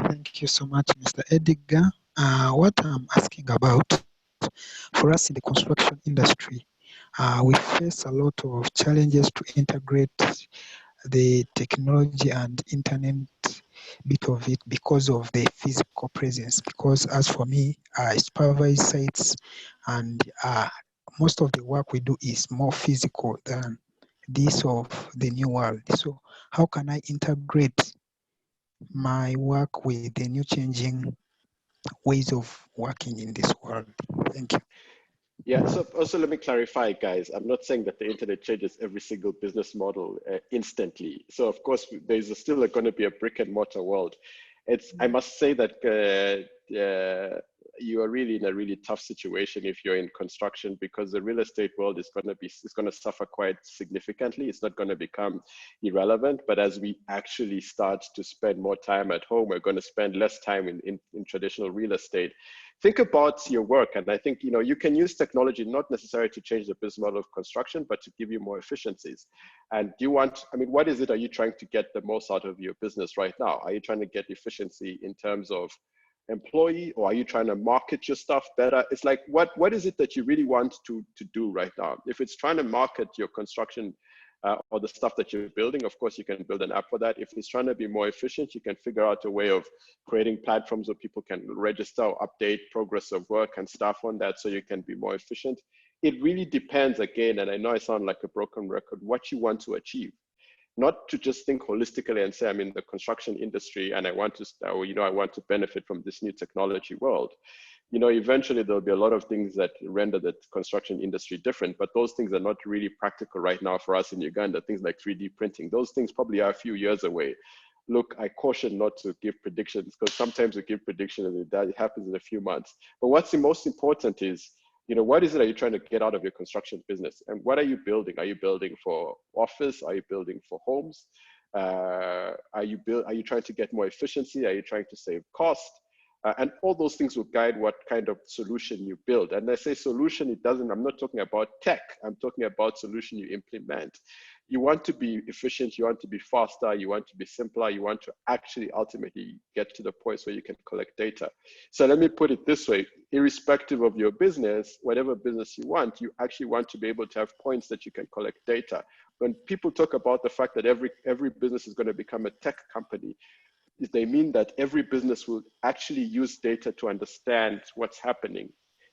thank you so much, Mr. Edgar. What I'm asking about, for us in the construction industry, we face a lot of challenges to integrate the technology and internet bit of it because of the physical presence. Because as for me, I supervise sites, and most of the work we do is more physical than this of the new world. So how can I integrate my work with the new changing ways of working in this world? Thank you. Yeah, so also let me clarify, guys. I'm not saying that the internet changes every single business model instantly. So of course, there's still going to be a brick and mortar world. I must say that you are really in a really tough situation if you're in construction, because the real estate world is going to suffer quite significantly. It's not going to become irrelevant, but as we actually start to spend more time at home, we're going to spend less time in traditional real estate. Think about your work, and I think you can use technology not necessarily to change the business model of construction, but to give you more efficiencies. And what is it are you trying to get the most out of your business right now? Are you trying to get efficiency in terms of employee, or are you trying to market your stuff better? It's like, what is it that you really want to do right now? If it's trying to market your construction or the stuff that you're building, of course you can build an app for that. If it's trying to be more efficient, you can figure out a way of creating platforms where people can register or update progress of work and stuff on that, so you can be more efficient. It really depends, again, and I know I sound like a broken record, what you want to achieve. Not to just think holistically and say, I'm in the construction industry and I want to benefit from this new technology world. Eventually there'll be a lot of things that render the construction industry different, but those things are not really practical right now for us in Uganda. Things like 3D printing, those things probably are a few years away. Look, I caution not to give predictions, because sometimes we give predictions and it happens in a few months. But what's the most important is, what is it are you trying to get out of your construction business? And what are you building? Are you building for office? Are you building for homes? Are you trying to get more efficiency? Are you trying to save cost? And all those things will guide what kind of solution you build. And I say solution, I'm not talking about tech. I'm talking about solution you implement. You want to be efficient, you want to be faster, you want to be simpler, you want to actually ultimately get to the point where you can collect data. So let me put it this way, irrespective of your business, whatever business you actually want to be able to have points that you can collect data. When people talk about the fact that every business is going to become a tech company, they mean that every business will actually use data to understand what's happening.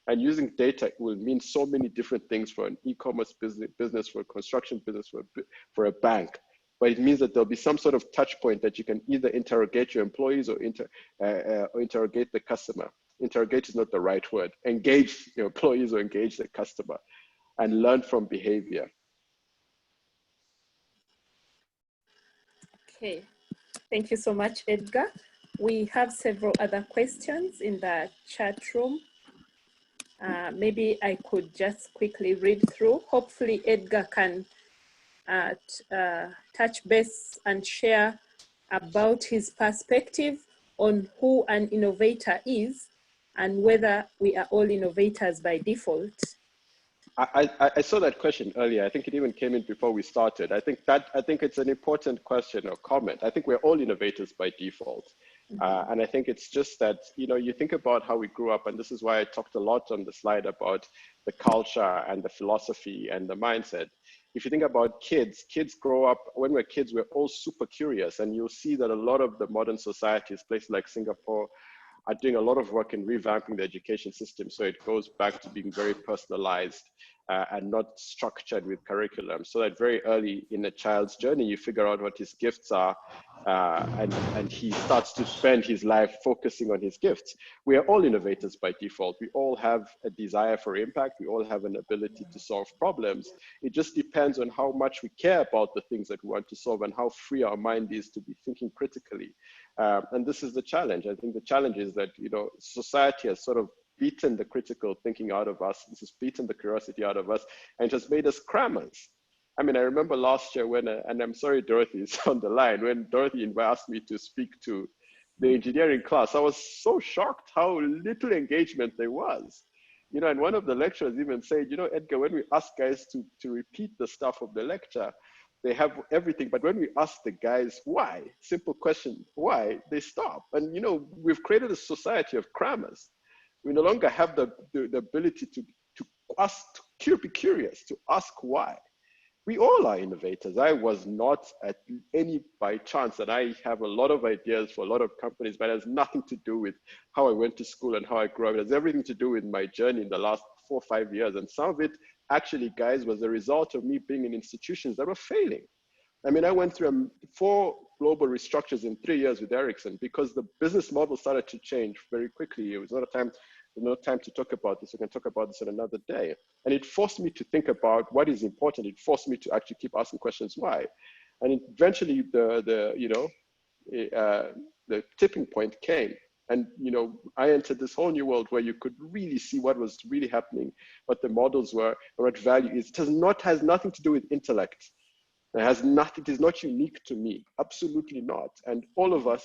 And using data will mean so many different things for an e-commerce business, for a construction business, for a bank. But it means that there'll be some sort of touch point that you can either interrogate your employees or interrogate the customer. Interrogate is not the right word. Engage your employees or engage the customer and learn from behavior. Okay, thank you so much, Edgar. We have several other questions in the chat room. Maybe I could just quickly read through. Hopefully Edgar can touch base and share about his perspective on who an innovator is and whether we are all innovators by default. I saw that question earlier. I think it even came in before we started. I think it's an important question or comment. I think we're all innovators by default. And I think it's just that, you think about how we grew up, and this is why I talked a lot on the slide about the culture and the philosophy and the mindset. If you think about kids grow up, when we're kids, we're all super curious, and you'll see that a lot of the modern societies, places like Singapore, are doing a lot of work in revamping the education system. So it goes back to being very personalized and not structured with curriculum. So that very early in a child's journey, you figure out what his gifts are, and he starts to spend his life focusing on his gifts. We are all innovators by default. We all have a desire for impact. We all have an ability to solve problems. It just depends on how much we care about the things that we want to solve and how free our mind is to be thinking critically. And this is the challenge. I think the challenge is that, society has sort of beaten the critical thinking out of us. This has beaten the curiosity out of us and just made us crammers. I mean, I remember last year when, and I'm sorry Dorothy is on the line, when Dorothy asked me to speak to the engineering class, I was so shocked how little engagement there was. And one of the lecturers even said, Edgar, when we ask guys to repeat the stuff of the lecture, they have everything. But when we ask the guys why, simple question, why, they stop. And, we've created a society of crammers. We no longer have the ability to be curious, to ask why. We all are innovators. I was not at any by chance, and I have a lot of ideas for a lot of companies, but it has nothing to do with how I went to school and how I grew up. It has everything to do with my journey in the last 4 or 5 years. And some of it actually, guys, was a result of me being in institutions that were failing. I mean, I went through 4 global restructures in 3 years with Ericsson because the business model started to change very quickly. It was not no time to talk about this. We can talk about this on another day. And it forced me to think about what is important. It forced me to actually keep asking questions why. And eventually, the tipping point came. And, you know, I entered this whole new world where you could really see what was really happening, what the models were, and what value is. It has nothing to do with intellect. It has nothing, it is not unique to me, absolutely not. And all of us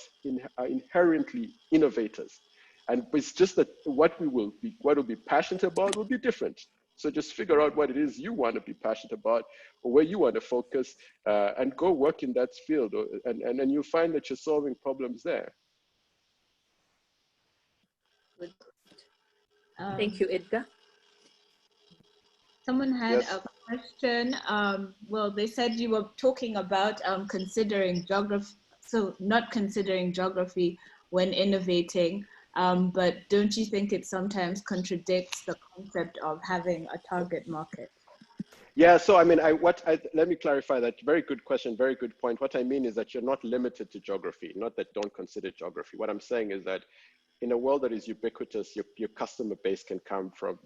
are inherently innovators. And it's just that what we'll be passionate about will be different. So just figure out what it is you want to be passionate about, or where you want to focus, and go work in that field, and you'll find that you're solving problems there. Thank you, Edgar. Someone had Yes. a question. Well, they said you were talking about considering geography, so not considering geography when innovating, but don't you think it sometimes contradicts the concept of having a target market? Yeah, so I mean, let me clarify that. Very good question, very good point. What I mean is that you're not limited to geography, not that don't consider geography. What I'm saying is that in a world that is ubiquitous, your customer base can come from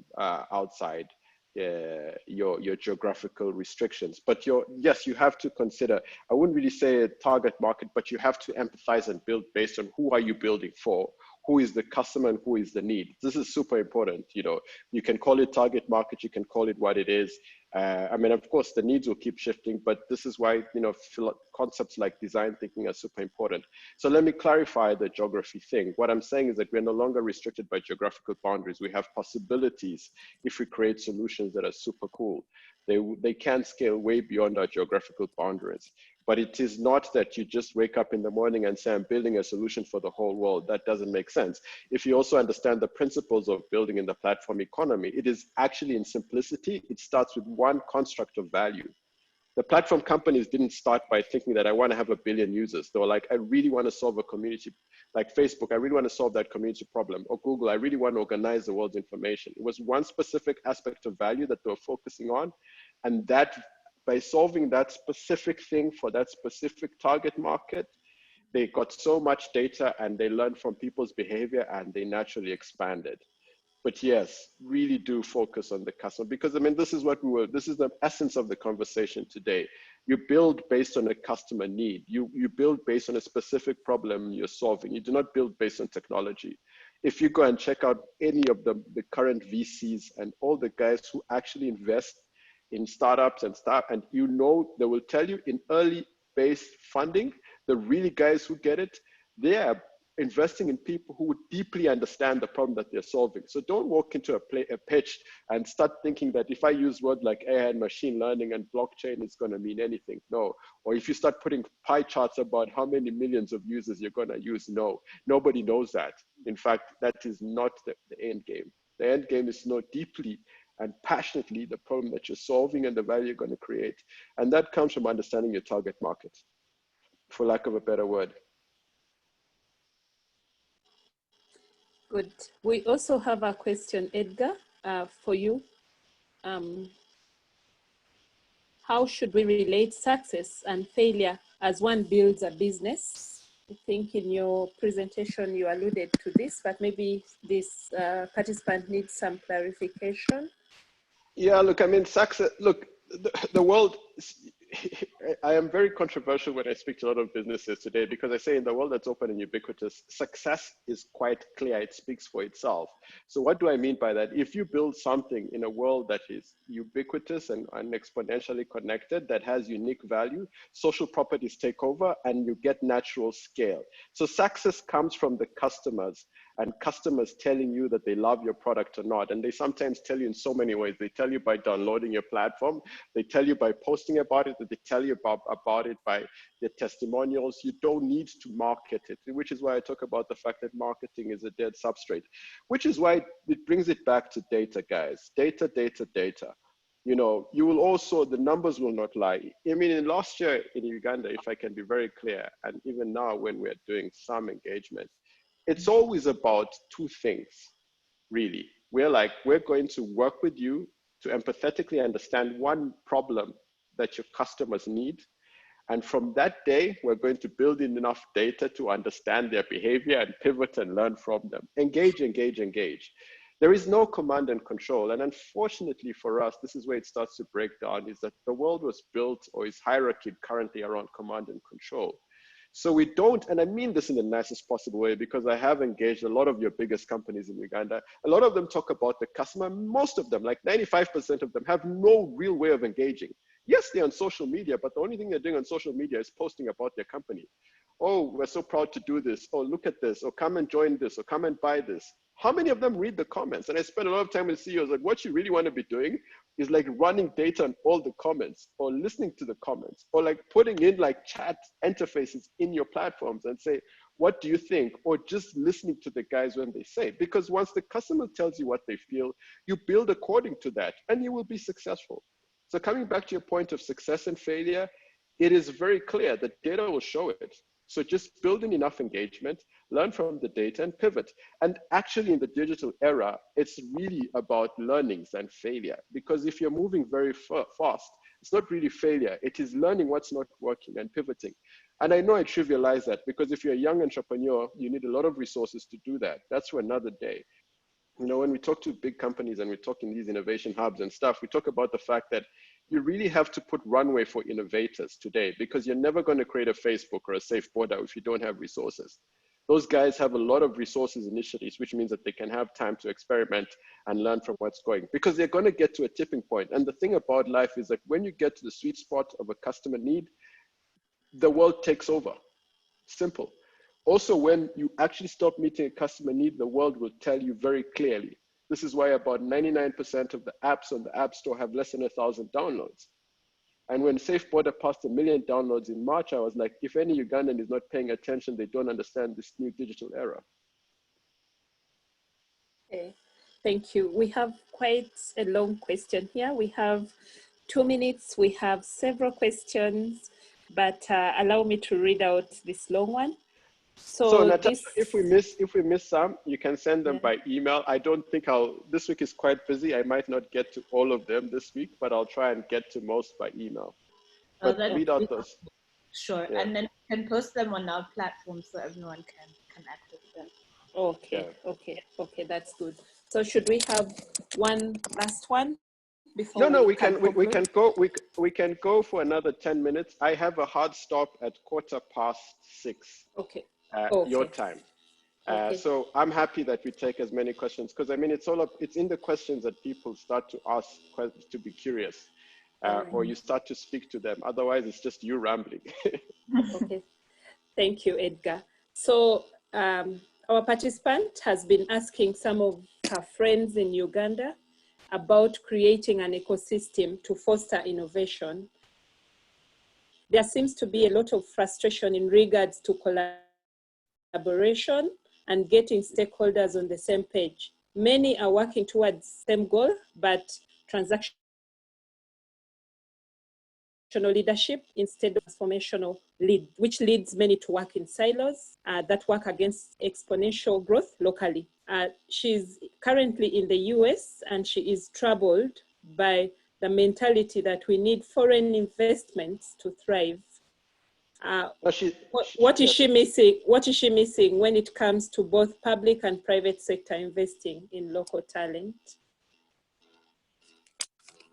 outside your geographical restrictions. But yes, you have to consider, I wouldn't really say a target market, but you have to empathize and build based on who are you building for, who is the customer and who is the need. This is super important. You know, you can call it target market, you can call it what it is. I mean, of course, the needs will keep shifting, but this is why, you know, concepts like design thinking are super important. So let me clarify the geography thing. What I'm saying is that we're no longer restricted by geographical boundaries. We have possibilities if we create solutions that are super cool. They can scale way beyond our geographical boundaries. But it is not that you just wake up in the morning and say, I'm building a solution for the whole world. That doesn't make sense. If you also understand the principles of building in the platform economy, it is actually in simplicity. It starts with one construct of value. The platform companies didn't start by thinking that I want to have 1 billion users. They were like, I really want to solve a community, like Facebook, I really want to solve that community problem. Or Google, I really want to organize the world's information. It was one specific aspect of value that they were focusing on. And that, by solving that specific thing for that specific target market, they got so much data and they learned from people's behavior and they naturally expanded. But yes, really do focus on the customer, because I mean, this is the essence of the conversation today. You build based on a customer need. You build based on a specific problem you're solving. You do not build based on technology. If you go and check out any of the current VCs and all the guys who actually invest in startups and stuff, and you know, they will tell you in early based funding, the really guys who get it, they are investing in people who deeply understand the problem that they're solving. So don't walk into a pitch and start thinking that if I use words like AI and machine learning and blockchain, it's going to mean anything. No. Or if you start putting pie charts about how many millions of users you're going to use, no. Nobody knows that. In fact, that is not the end game. The end game is to know deeply and passionately the problem that you're solving and the value you're going to create. And that comes from understanding your target market, for lack of a better word. Good. We also have a question, Edgar, for you. How should we relate success and failure as one builds a business? I think in your presentation you alluded to this, but maybe this participant needs some clarification. Yeah, look, I mean, success, look, the world, I am very controversial when I speak to a lot of businesses today, because I say in the world that's open and ubiquitous, success is quite clear. It speaks for itself. So what do I mean by that? If you build something in a world that is ubiquitous and exponentially connected, that has unique value, social properties take over and you get natural scale. So success comes from the customers, and customers telling you that they love your product or not. And they sometimes tell you in so many ways. They tell you by downloading your platform. They tell you by posting about it. They tell you about it by their testimonials. You don't need to market it, which is why I talk about the fact that marketing is a dead substrate, which is why it brings it back to data, guys. Data, data, data. You know, you will also, the numbers will not lie. I mean, in last year in Uganda, if I can be very clear, and even now when we're doing some engagement, it's always about two things, really. We're going to work with you to empathetically understand one problem that your customers need. And from that day, we're going to build in enough data to understand their behavior and pivot and learn from them. Engage, engage, engage. There is no command and control. And unfortunately for us, this is where it starts to break down, is that the world was built or is hierarchied currently around command and control. So we don't, and I mean this in the nicest possible way, because I have engaged a lot of your biggest companies in Uganda. A lot of them talk about the customer. Most of them, like 95% of them, have no real way of engaging. Yes, they're on social media, but the only thing they're doing on social media is posting about their company. Oh, we're so proud to do this. Oh, look at this. Or come and join this. Or come and buy this. How many of them read the comments? And I spend a lot of time with CEOs. Like, what you really want to be doing is like running data on all the comments, or listening to the comments, or like putting in like chat interfaces in your platforms and say, what do you think? Or just listening to the guys when they say. Because once the customer tells you what they feel, you build according to that, and you will be successful. So coming back to your point of success and failure, it is very clear that data will show it. So just building enough engagement, learn from the data and pivot. And actually in the digital era, it's really about learnings and failure. Because if you're moving very fast, it's not really failure. It is learning what's not working and pivoting. And I know I trivialize that, because if you're a young entrepreneur, you need a lot of resources to do that. That's for another day. You know, when we talk to big companies and we talk in these innovation hubs and stuff, we talk about the fact that you really have to put runway for innovators today, because you're never going to create a Facebook or a Safe Border if you don't have resources. Those guys have a lot of resources initially, which means that they can have time to experiment and learn from what's going, because they're going to get to a tipping point. And the thing about life is that when you get to the sweet spot of a customer need, the world takes over. Simple. Also, when you actually stop meeting a customer need, the world will tell you very clearly. This is why about 99% of the apps on the App Store have less than 1,000 downloads. And when Safe Border passed 1 million downloads in March, I was like, if any Ugandan is not paying attention, they don't understand this new digital era. Okay, thank you. We have quite a long question here. We have 2 minutes. We have several questions, but allow me to read out this long one. So Natasha, if we miss some, you can send them by email. I don't think this week is quite busy. I might not get to all of them this week, but I'll try and get to most by email. But read out those. Sure, yeah. And then we can post them on our platform so everyone can access them. Okay, yeah. Okay, that's good. So should we have one last one before? No, we can go for another 10 minutes. I have a hard stop at 6:15. Okay. Your time. So I'm happy that we take as many questions, because I mean, it's in the questions that people start to ask questions, to be curious, or you start to speak to them. Otherwise, it's just you rambling. Okay. Thank you, Edgar. So our participant has been asking some of her friends in Uganda about creating an ecosystem to foster innovation. There seems to be a lot of frustration in regards to collaboration and getting stakeholders on the same page. Many are working towards the same goal, but transactional leadership instead of transformational lead, which leads many to work in silos that work against exponential growth locally. She's currently in the US, and she is troubled by the mentality that we need foreign investments to thrive. What is she missing? What is she missing when it comes to both public and private sector investing in local talent?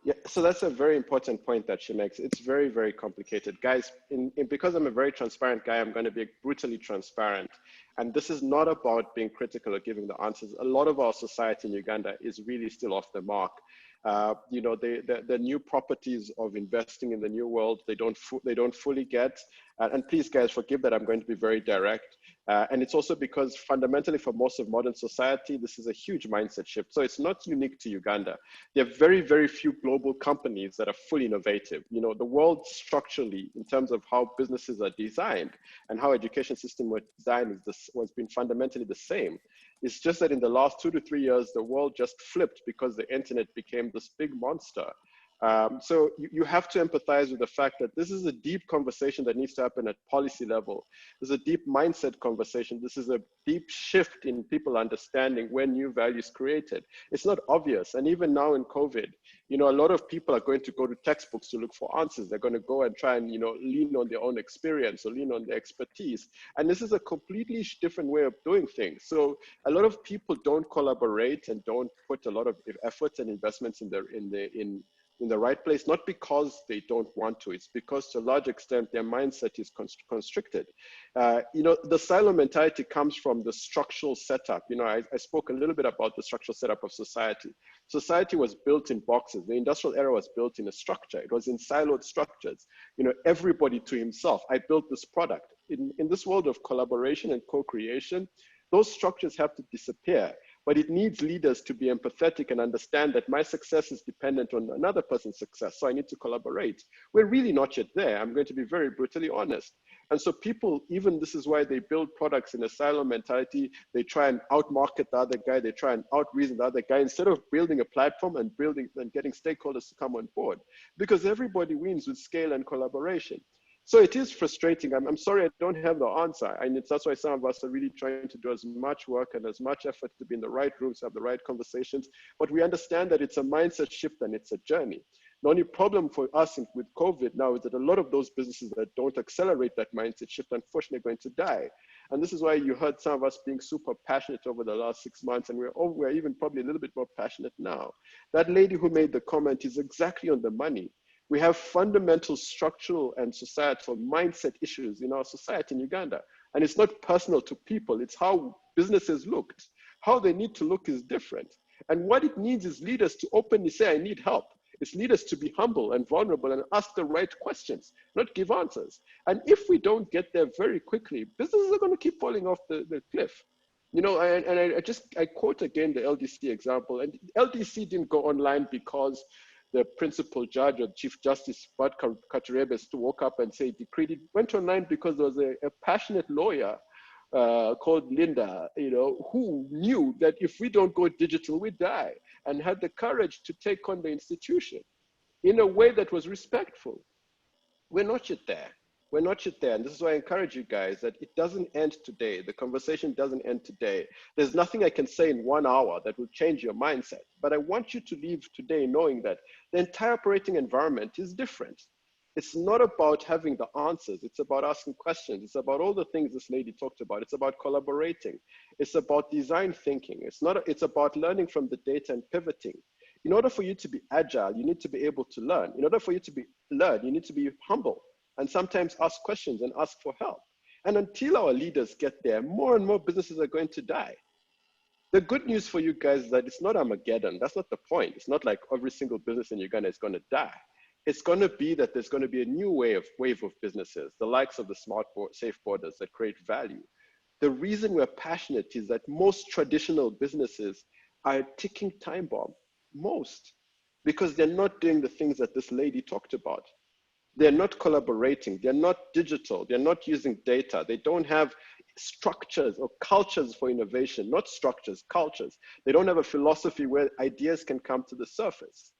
Yeah, so that's a very important point that she makes. It's very, very complicated. Guys, because I'm a very transparent guy, I'm going to be brutally transparent. And this is not about being critical or giving the answers. A lot of our society in Uganda is really still off the mark. You know, the new properties of investing in the new world, they don't fully get. And please, guys, forgive that I'm going to be very direct. And it's also because fundamentally for most of modern society, this is a huge mindset shift. So it's not unique to Uganda. There are very, very few global companies that are fully innovative. You know, the world structurally, in terms of how businesses are designed and how education system was designed, has been fundamentally the same. It's just that in the last 2 to 3 years, the world just flipped because the internet became this big monster. So you have to empathize with the fact that this is a deep conversation that needs to happen at policy level. There's a deep mindset conversation. This is a deep shift in people understanding when new value is created. It's not obvious. And even now in COVID, you know, a lot of people are going to go to textbooks to look for answers. They're going to go and try and, you know, lean on their own experience or lean on their expertise. And this is a completely different way of doing things. So a lot of people don't collaborate and don't put a lot of effort and investments in in the right place, not because they don't want to, it's because to a large extent their mindset is constricted. The silo mentality comes from the structural setup. I spoke a little bit about the structural setup of society. Society was built in boxes. The industrial era was built in a structure. It was in siloed structures. Everybody to himself. I built this product. In this world of collaboration and co-creation, those structures have to disappear. But it needs leaders to be empathetic and understand that my success is dependent on another person's success. So I need to collaborate. We're really not yet there. I'm going to be very brutally honest. And so people, even this is why they build products in a silo mentality. They try and outmarket the other guy. They try and outreason the other guy instead of building a platform and getting stakeholders to come on board, because everybody wins with scale and collaboration. So it is frustrating. I'm sorry I don't have the answer. And that's why some of us are really trying to do as much work and as much effort to be in the right rooms, have the right conversations. But we understand that it's a mindset shift and it's a journey. The only problem for us with COVID now is that a lot of those businesses that don't accelerate that mindset shift, unfortunately, are going to die. And this is why you heard some of us being super passionate over the last 6 months, and we're even probably a little bit more passionate now. That lady who made the comment is exactly on the money. We have fundamental structural and societal mindset issues in our society in Uganda. And it's not personal to people, it's how businesses looked. How they need to look is different. And what it needs is leaders to openly say, I need help. It's leaders to be humble and vulnerable and ask the right questions, not give answers. And if we don't get there very quickly, businesses are going to keep falling off the cliff. I quote again the LDC example. And LDC didn't go online because the principal judge or Chief Justice Bud Katurebes to woke up and say decreed. It went online because there was a passionate lawyer called Linda, who knew that if we don't go digital, we die, and had the courage to take on the institution in a way that was respectful. We're not yet there. We're not yet there. And this is why I encourage you guys that it doesn't end today. The conversation doesn't end today. There's nothing I can say in 1 hour that will change your mindset. But I want you to leave today knowing that the entire operating environment is different. It's not about having the answers. It's about asking questions. It's about all the things this lady talked about. It's about collaborating. It's about design thinking. It's about learning from the data and pivoting. In order for you to be agile, you need to be able to learn. In order for you to learn, you need to be humble and sometimes ask questions and ask for help. And until our leaders get there, more and more businesses are going to die. The good news for you guys is that it's not Armageddon. That's not the point. It's not like every single business in Uganda is going to die. It's going to be that there's going to be a new wave of businesses, the likes of the smart safe borders that create value. The reason we're passionate is that most traditional businesses are a ticking time bomb, because they're not doing the things that this lady talked about. They're not collaborating, they're not digital, they're not using data, they don't have structures or cultures for innovation, not structures, cultures. They don't have a philosophy where ideas can come to the surface.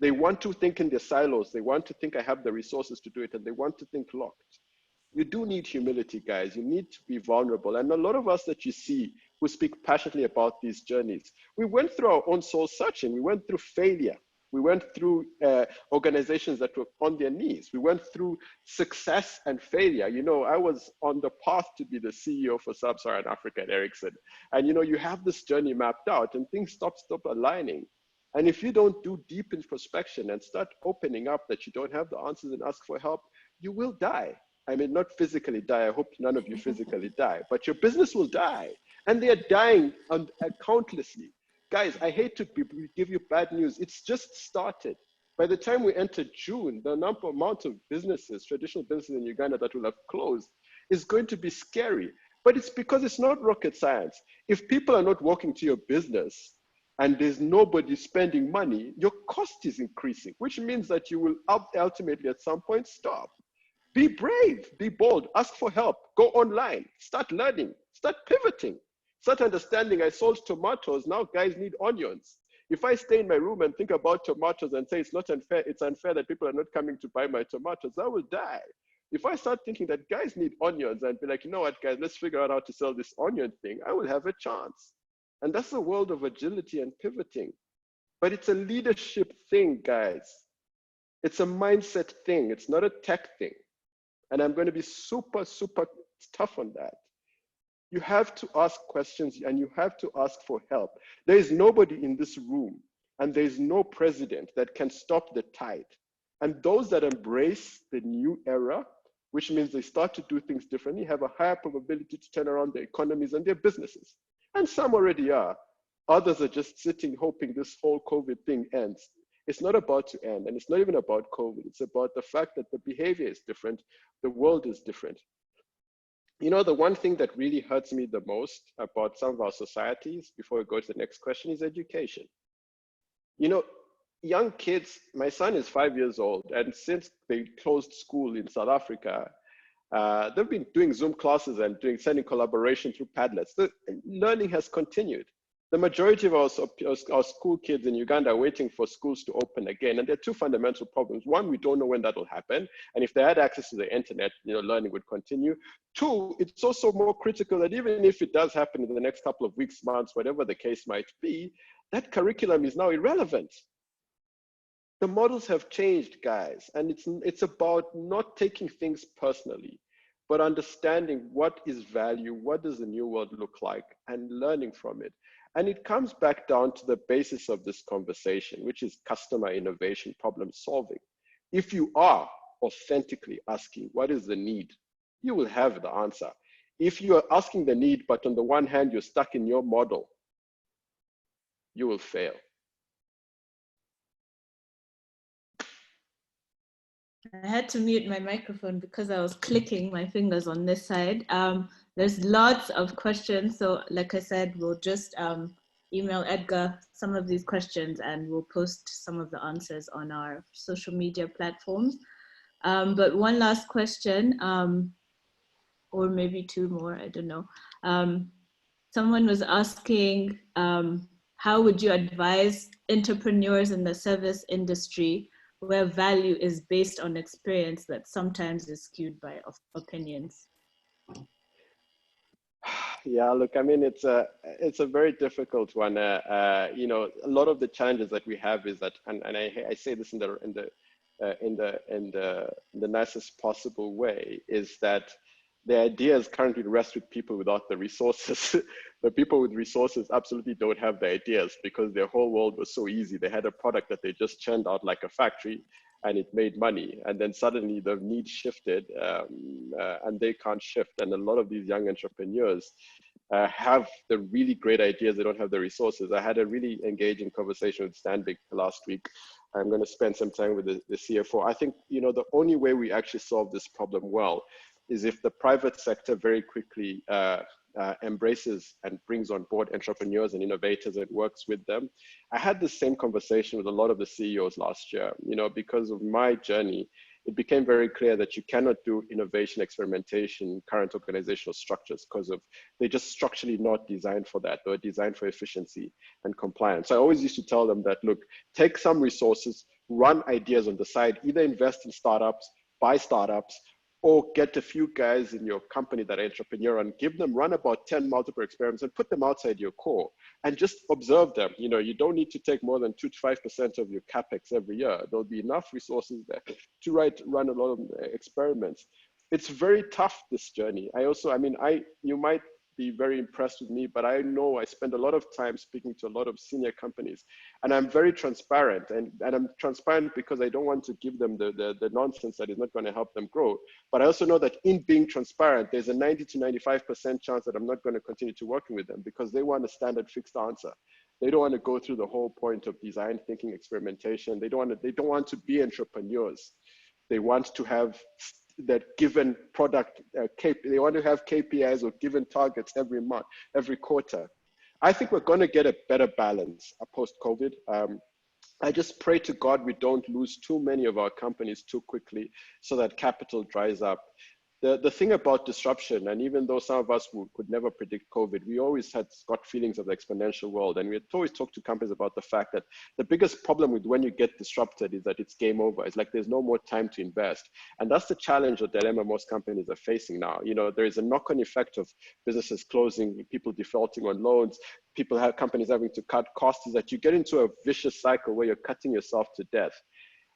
They want to think in their silos, they want to think I have the resources to do it, and they want to think locked. You do need humility, guys. You need to be vulnerable. And a lot of us that you see who speak passionately about these journeys, we went through our own soul searching, we went through failure. We went through organizations that were on their knees. We went through success and failure. I was on the path to be the CEO for Sub-Saharan Africa at Ericsson. And you have this journey mapped out and things stop aligning. And if you don't do deep introspection and start opening up that you don't have the answers and ask for help, you will die. I mean, not physically die. I hope none of you physically die, but your business will die. And they are dying countlessly. Guys, I hate to give you bad news. It's just started. By the time we enter June, the amount of businesses, traditional businesses in Uganda that will have closed is going to be scary. But it's because it's not rocket science. If people are not walking to your business and there's nobody spending money, your cost is increasing, which means that you will ultimately at some point stop. Be brave, be bold, ask for help, go online, start learning, start pivoting. Start understanding I sold tomatoes, now guys need onions. If I stay in my room and think about tomatoes and say it's unfair that people are not coming to buy my tomatoes, I will die. If I start thinking that guys need onions and be like, you know what guys, let's figure out how to sell this onion thing, I will have a chance. And that's the world of agility and pivoting. But it's a leadership thing, guys. It's a mindset thing, it's not a tech thing. And I'm going to be super, super tough on that. You have to ask questions and you have to ask for help. There is nobody in this room and there's no president that can stop the tide. And those that embrace the new era, which means they start to do things differently, have a higher probability to turn around their economies and their businesses. And some already are. Others are just sitting hoping this whole COVID thing ends. It's not about to end, and it's not even about COVID. It's about the fact that the behavior is different, the world is different. You know, the one thing that really hurts me the most about some of our societies, before we go to the next question, is education. You know, young kids, my son is 5 years old, and since they closed school in South Africa, they've been doing Zoom classes and sending collaboration through Padlets. The learning has continued. The majority of our school kids in Uganda are waiting for schools to open again. And there are two fundamental problems. One, we don't know when that will happen. And if they had access to the internet, learning would continue. Two, it's also more critical that even if it does happen in the next couple of weeks, months, whatever the case might be, that curriculum is now irrelevant. The models have changed, guys. And it's about not taking things personally, but understanding what is value, what does the new world look like, and learning from it. And it comes back down to the basis of this conversation, which is customer innovation, problem solving. If you are authentically asking, what is the need? You will have the answer. If you are asking the need, but on the one hand, you're stuck in your model, you will fail. I had to mute my microphone because I was clicking my fingers on this side. There's lots of questions. So like I said, we'll just email Edgar some of these questions and we'll post some of the answers on our social media platforms. But one last question, or maybe two more, I don't know. Someone was asking, how would you advise entrepreneurs in the service industry where value is based on experience that sometimes is skewed by opinions? Yeah, look, I mean, it's a very difficult one. A lot of the challenges that we have is that, and I say this in the nicest possible way, is that the ideas currently rest with people without the resources. The people with resources absolutely don't have the ideas because their whole world was so easy. They had a product that they just churned out like a factory and it made money. And then suddenly the need shifted and they can't shift. And a lot of these young entrepreneurs have the really great ideas. They don't have the resources. I had a really engaging conversation with Stanbic last week. I'm going to spend some time with the CFO. I think, the only way we actually solve this problem well is if the private sector very quickly embraces and brings on board entrepreneurs and innovators and works with them. I had the same conversation with a lot of the CEOs last year. Because of my journey, it became very clear that you cannot do innovation experimentation in current organizational structures because they're just structurally not designed for that. They're designed for efficiency and compliance. So I always used to tell them that, look, take some resources, run ideas on the side, either invest in startups, buy startups, or get a few guys in your company that are entrepreneurial and give them, run about 10 multiple experiments and put them outside your core and just observe them. You don't need to take more than 2 to 5% of your CapEx every year. There'll be enough resources there to run a lot of experiments. It's very tough, this journey. You might be very impressed with me, but I know I spend a lot of time speaking to a lot of senior companies and I'm very transparent and I'm transparent because I don't want to give them the nonsense that is not going to help them grow. But I also know that in being transparent, there's a 90 to 95% chance that I'm not going to continue to working with them because they want a standard fixed answer. They don't want to go through the whole point of design thinking, experimentation. They don't want to be entrepreneurs. They want to have that given product, they want to have KPIs or given targets every month, every quarter. I think we're going to get a better balance post-COVID. I just pray to God we don't lose too many of our companies too quickly so that capital dries up. The thing about disruption, and even though some of us could never predict COVID, we always got feelings of the exponential world. And we always talk to companies about the fact that the biggest problem with when you get disrupted is that it's game over. It's like there's no more time to invest. And that's the challenge or dilemma most companies are facing now. There is a knock-on effect of businesses closing, people defaulting on loans, companies having to cut costs, is that you get into a vicious cycle where you're cutting yourself to death.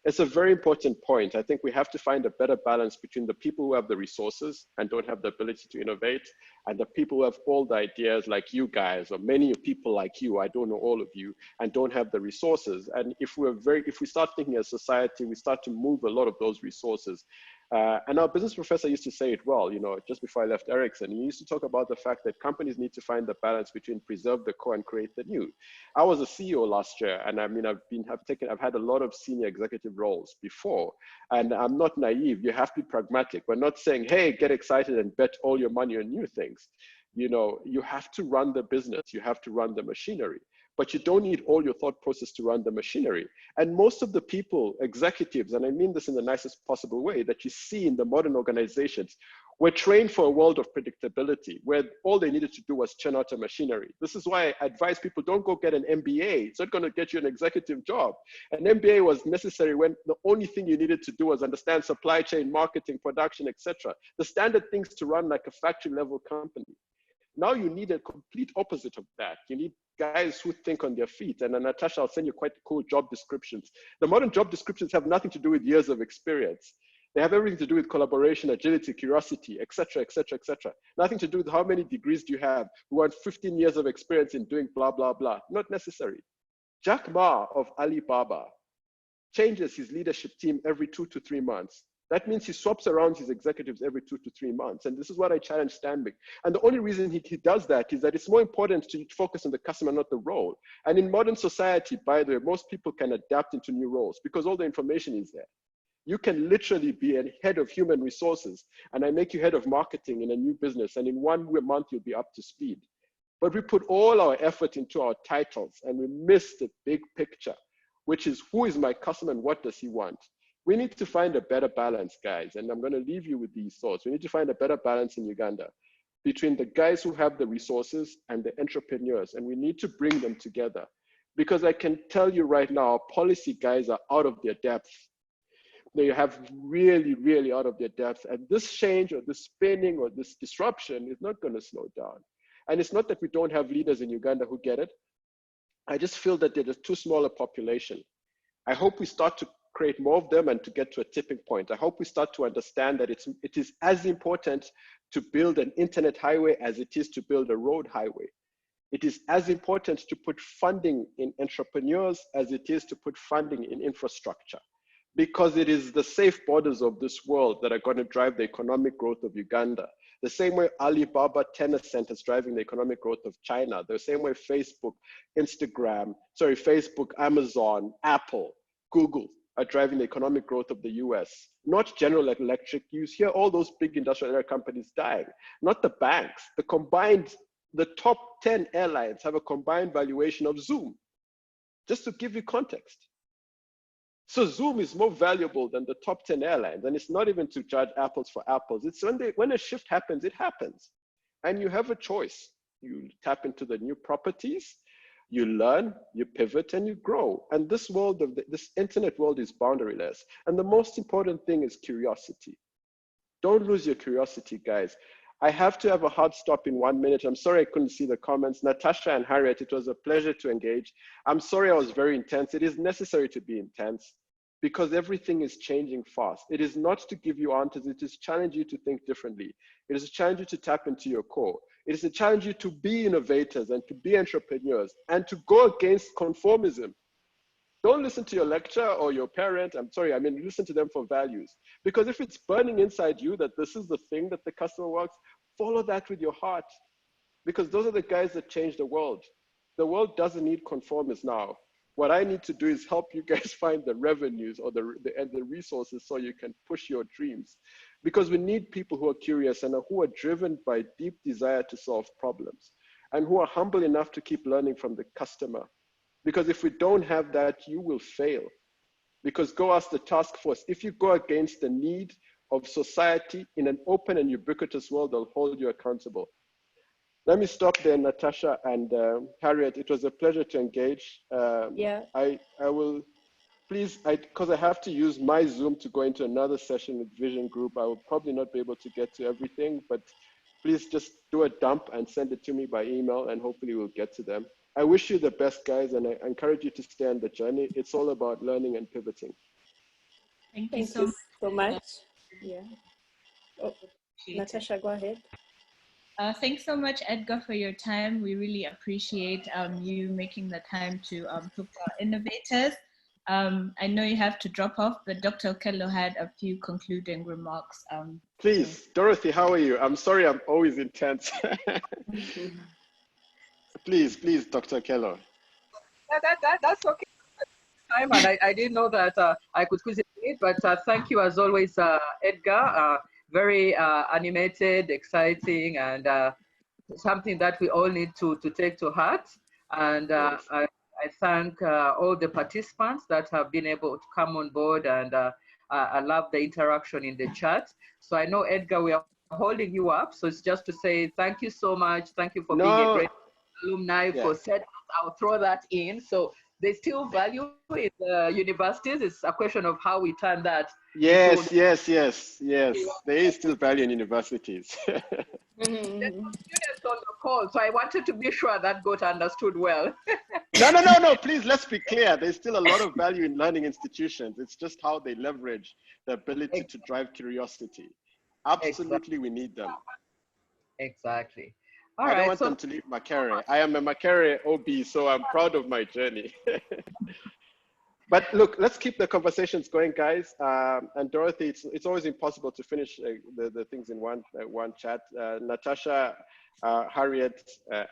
It's a very important point. I think we have to find a better balance between the people who have the resources and don't have the ability to innovate, and the people who have all the ideas like you guys, or many people like you, I don't know all of you, and don't have the resources. And if we start thinking as society, we start to move a lot of those resources. And our business professor used to say it well, you know, just before I left Ericsson. He used to talk about the fact that companies need to find the balance between preserve the core and create the new. I was a CEO last year, and I mean, I've had a lot of senior executive roles before, and I'm not naive. You have to be pragmatic. We're not saying, hey, get excited and bet all your money on new things. You know, you have to run the business. You have to run the machinery. But you don't need all your thought process to run the machinery. And most of the people, executives, and I mean this in the nicest possible way, that you see in the modern organizations, were trained for a world of predictability, where all they needed to do was churn out a machinery. This is why I advise people, don't go get an MBA. It's not going to get you an executive job. An MBA was necessary when the only thing you needed to do was understand supply chain, marketing, production, etc. The standard things to run like a factory level company. Now you need a complete opposite of that. You need guys who think on their feet. And Natasha, I'll send you quite cool job descriptions. The modern job descriptions have nothing to do with years of experience. They have everything to do with collaboration, agility, curiosity, etc., etc., etc. Nothing to do with how many degrees do you have. We want 15 years of experience in doing blah, blah, blah. Not necessary. Jack Ma of Alibaba changes his leadership team every 2 to 3 months. That means he swaps around his executives every 2 to 3 months. And this is what I challenge Stanbic. And the only reason he does that is that it's more important to focus on the customer, not the role. And in modern society, by the way, most people can adapt into new roles because all the information is there. You can literally be a head of human resources, and I make you head of marketing in a new business, and in 1 month, you'll be up to speed. But we put all our effort into our titles, and we miss the big picture, which is who is my customer and what does he want? We need to find a better balance, guys, and I'm going to leave you with these thoughts. We need to find a better balance in Uganda between the guys who have the resources and the entrepreneurs, and we need to bring them together. Because I can tell you right now, our policy guys are out of their depth. They have really, really out of their depth, and this change or this spinning or this disruption is not going to slow down. And it's not that we don't have leaders in Uganda who get it. I just feel that there's too small a population. I hope we start to create more of them and to get to a tipping point. I hope we start to understand that it is as important to build an internet highway as it is to build a road highway. It is as important to put funding in entrepreneurs as it is to put funding in infrastructure, because it is the safe borders of this world that are going to drive the economic growth of Uganda. The same way Alibaba, Tencent is driving the economic growth of China. The same way Facebook, Amazon, Apple, Google are driving the economic growth of the US. Not General Electric. You hear all those big industrial area companies dying, not the banks. The top 10 airlines have a combined valuation of Zoom, just to give you context. So Zoom is more valuable than the top 10 airlines, and it's not even to judge apples for apples. It's when a shift happens, it happens. And you have a choice. You tap into the new properties, you learn, you pivot, and you grow. And this world this internet world is boundaryless. And the most important thing is curiosity. Don't lose your curiosity, guys. I have to have a hard stop in 1 minute. I'm sorry I couldn't see the comments. Natasha and Harriet, it was a pleasure to engage. I'm sorry I was very intense. It is necessary to be intense because everything is changing fast. It is not to give you answers. It is to challenge you to think differently. It is to challenge you to tap into your core. It is to challenge you to be innovators and to be entrepreneurs and to go against conformism. Don't listen to your lecturer or your parent. Listen to them for values. Because if it's burning inside you that this is the thing that the customer wants, follow that with your heart. Because those are the guys that change the world. The world doesn't need conformists now. What I need to do is help you guys find the revenues or the resources so you can push your dreams. Because we need people who are curious and who are driven by deep desire to solve problems and who are humble enough to keep learning from the customer. Because if we don't have that, you will fail. Because go ask the task force. If you go against the need of society in an open and ubiquitous world, they'll hold you accountable. Let me stop there, Natasha and Harriet. It was a pleasure to engage. Yeah. I will, please, because I have to use my Zoom to go into another session with Vision Group. I will probably not be able to get to everything, but please just do a dump and send it to me by email, and hopefully we'll get to them. I wish you the best, guys, and I encourage you to stay on the journey. It's all about learning and pivoting. Thank you Thank so you much. so much. Yeah. Oh, Natasha, go ahead. Thanks so much, Edgar, for your time. We really appreciate you making the time to talk to our innovators. I know you have to drop off, but Dr. Kello had a few concluding remarks. Please, Dorothy, how are you? I'm sorry, I'm always intense. Please, Dr. Kello. That's okay. Time, and I didn't know that I could squeeze it in, but thank you as always, Edgar. Very animated, exciting, and something that we all need to take to heart. And Yes. I thank all the participants that have been able to come on board, and I love the interaction in the chat. So I know, Edgar, we are holding you up. So it's just to say thank you so much. Thank you for being a great alumni for setting. I'll throw that in. So there's still value in the universities. It's a question of how we turn that. Yes. There is still value in universities. There's some students on the call, so I wanted to be sure that got understood well. No. Please, let's be clear. There's still a lot of value in learning institutions. It's just how they leverage the ability to drive curiosity. Absolutely, we need them. Exactly. I don't want them to leave Makerere. I am a Makerere OB, so I'm proud of my journey. But look, let's keep the conversations going, guys. And Dorothy, it's always impossible to finish the things in one chat. Natasha, Harriet,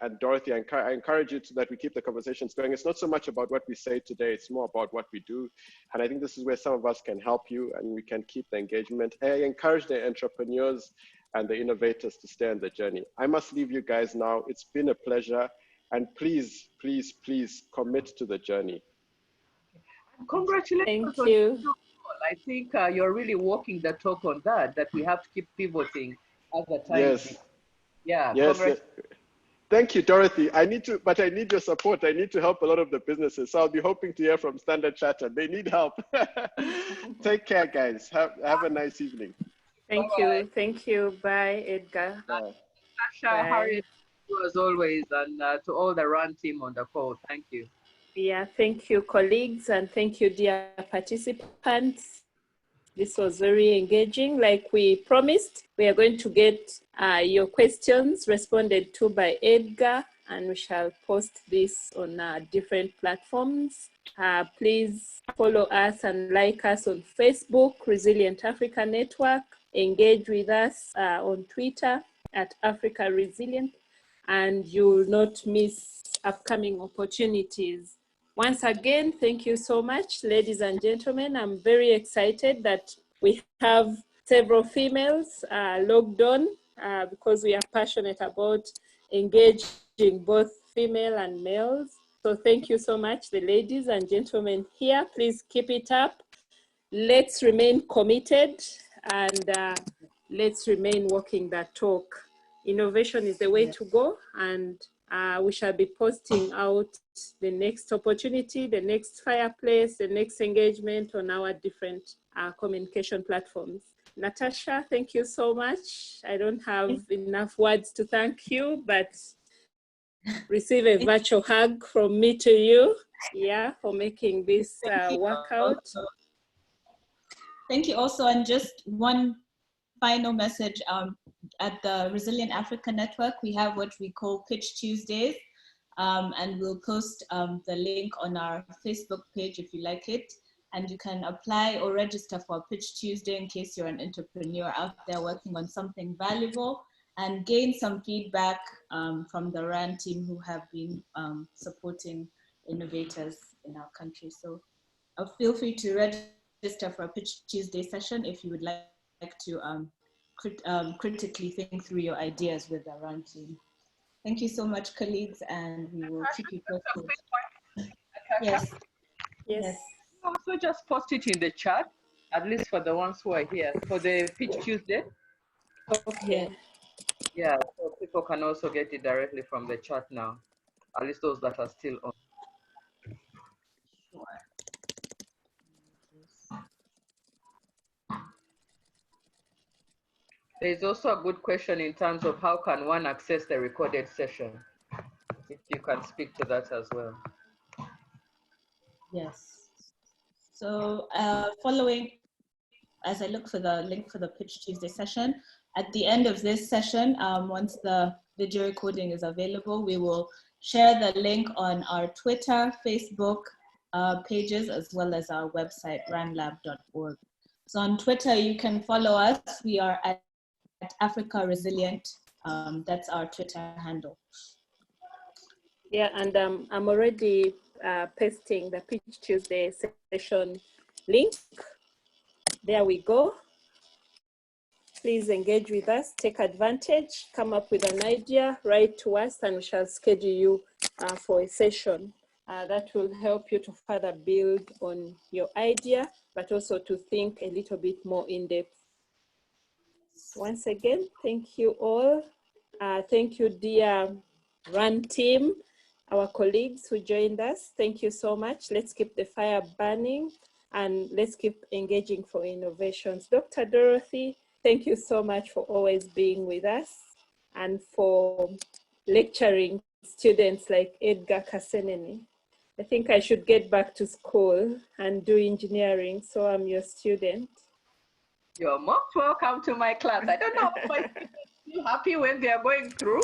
and Dorothy, I encourage you that we keep the conversations going. It's not so much about what we say today, it's more about what we do. And I think this is where some of us can help you and we can keep the engagement. I encourage the entrepreneurs and the innovators to stay on the journey. I must leave you guys now. It's been a pleasure. And please commit to the journey. Congratulations. Thank you. I think you're really walking the talk on that we have to keep pivoting as the time. Yes. Thank you, Dorothy. I need your support. I need to help a lot of the businesses. So I'll be hoping to hear from Standard Chartered. They need help. Take care, guys. Have a nice evening. Thank you. Thank you. Bye, Edgar. Bye. Sasha, Harriet, as always, and to all the RUN team on the call. Thank you. Yeah, thank you, colleagues, and thank you, dear participants. This was very engaging. Like we promised, we are going to get your questions responded to by Edgar, and we shall post this on different platforms. Please follow us and like us on Facebook, Resilient Africa Network. Engage with us on Twitter at Africa Resilient, and you'll not miss upcoming opportunities. Once again, thank you so much, ladies and gentlemen. I'm very excited that we have several females logged on because we are passionate about engaging both female and males. So thank you so much, the ladies and gentlemen here. Please keep it up. Let's remain committed and let's remain walking that talk. Innovation is the way to go, and we shall be posting out the next opportunity, the next fireplace, the next engagement on our different communication platforms. Natasha, thank you so much. I don't have enough words to thank you, but receive a virtual hug from me to you, for making this work out. Thank you also, and just one final message. At the Resilient Africa Network, we have what we call Pitch Tuesdays, and we'll post the link on our Facebook page if you like it, and you can apply or register for Pitch Tuesday in case you're an entrepreneur out there working on something valuable, and gain some feedback from the RAN team who have been supporting innovators in our country. So feel free to register for a Pitch Tuesday session if you would like to critically think through your ideas with the RAN team. Thank you so much, colleagues, and we will keep you posted. Yes. Also just post it in the chat, at least for the ones who are here, for the Pitch Tuesday. Okay. Yeah, so people can also get it directly from the chat now, at least those that are still on. Sure. There's also a good question in terms of how can one access the recorded session? If you can speak to that as well. Yes. So following as I look for the link for the Pitch Tuesday session, at the end of this session, once the video recording is available, we will share the link on our Twitter, Facebook pages, as well as our website, ranlab.org. So on Twitter, you can follow us. We are at Africa Resilient. That's our Twitter handle. Yeah, and I'm already pasting the Pitch Tuesday session link. There we go. Please engage with us, take advantage, come up with an idea, write to us, and we shall schedule you for a session that will help you to further build on your idea, but also to think a little bit more in depth. Once again, thank you all. Thank you, dear RAN team, our colleagues who joined us. Thank you so much. Let's keep the fire burning and let's keep engaging for innovations. Dr. Dorothy, thank you so much for always being with us and for lecturing students like Edgar Kaseneni. I think I should get back to school and do engineering, so I'm your student. You're most welcome to my class. I don't know if my students feel happy when they are going through.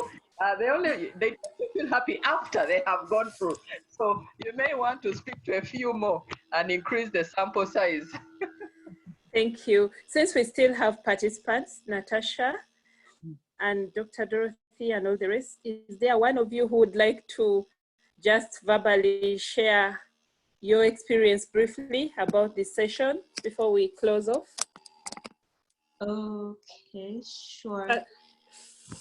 They feel happy after they have gone through. So you may want to speak to a few more and increase the sample size. Thank you. Since we still have participants, Natasha and Dr. Dorothy and all the rest, is there one of you who would like to just verbally share your experience briefly about this session before we close off? Okay, sure.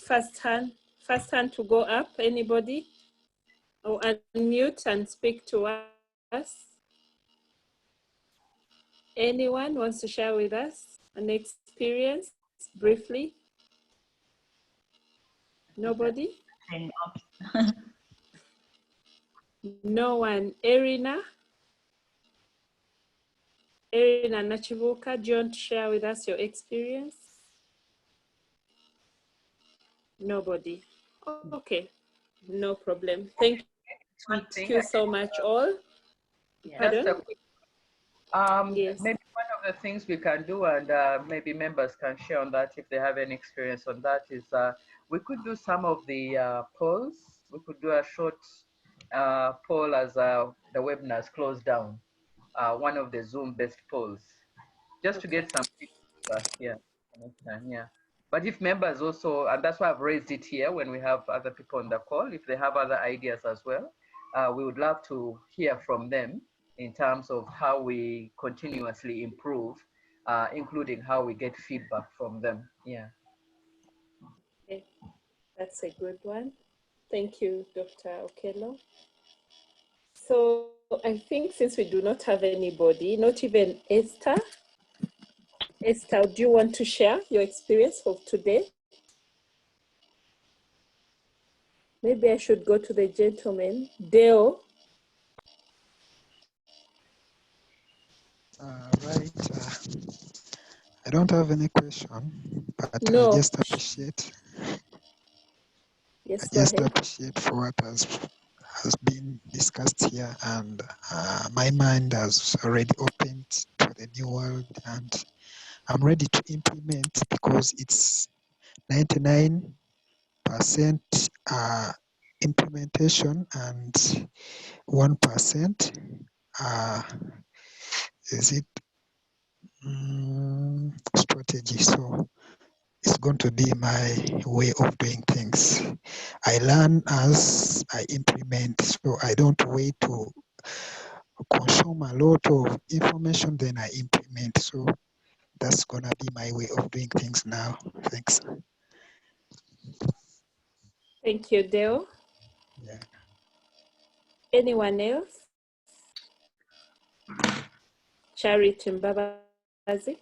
First hand to go up, anybody? Or unmute and speak to us. Anyone wants to share with us an experience briefly? Nobody? No one. Erina Nachivuka, do you want to share with us your experience? Nobody. Okay, no problem. Thank you so much all. Just a quick, yes. maybe one of the things we can do, and maybe members can share on that if they have any experience on that, is we could do some of the polls. We could do a short poll as the webinar is closed down, one of the Zoom-based polls, just to get some feedback. Yeah. Yeah. But if members also, and that's why I've raised it here when we have other people on the call, if they have other ideas as well, we would love to hear from them in terms of how we continuously improve, including how we get feedback from them. Yeah. Okay. That's a good one. Thank you, Dr. Okello. So I think since we do not have anybody, not even Esther, do you want to share your experience of today? Maybe I should go to the gentleman, Deo. Right. I don't have any question, but No. I just appreciate. Yes, I just appreciate for what has been discussed here, and my mind has already opened to the new world, and I'm ready to implement because it's 99% implementation and 1% is it strategy. So it's going to be my way of doing things. I learn as I implement, so I don't wait to consume a lot of information, then I implement. So that's going to be my way of doing things now. Thanks. Thank you, Deo. Yeah. Anyone else? Charity Mbabazi?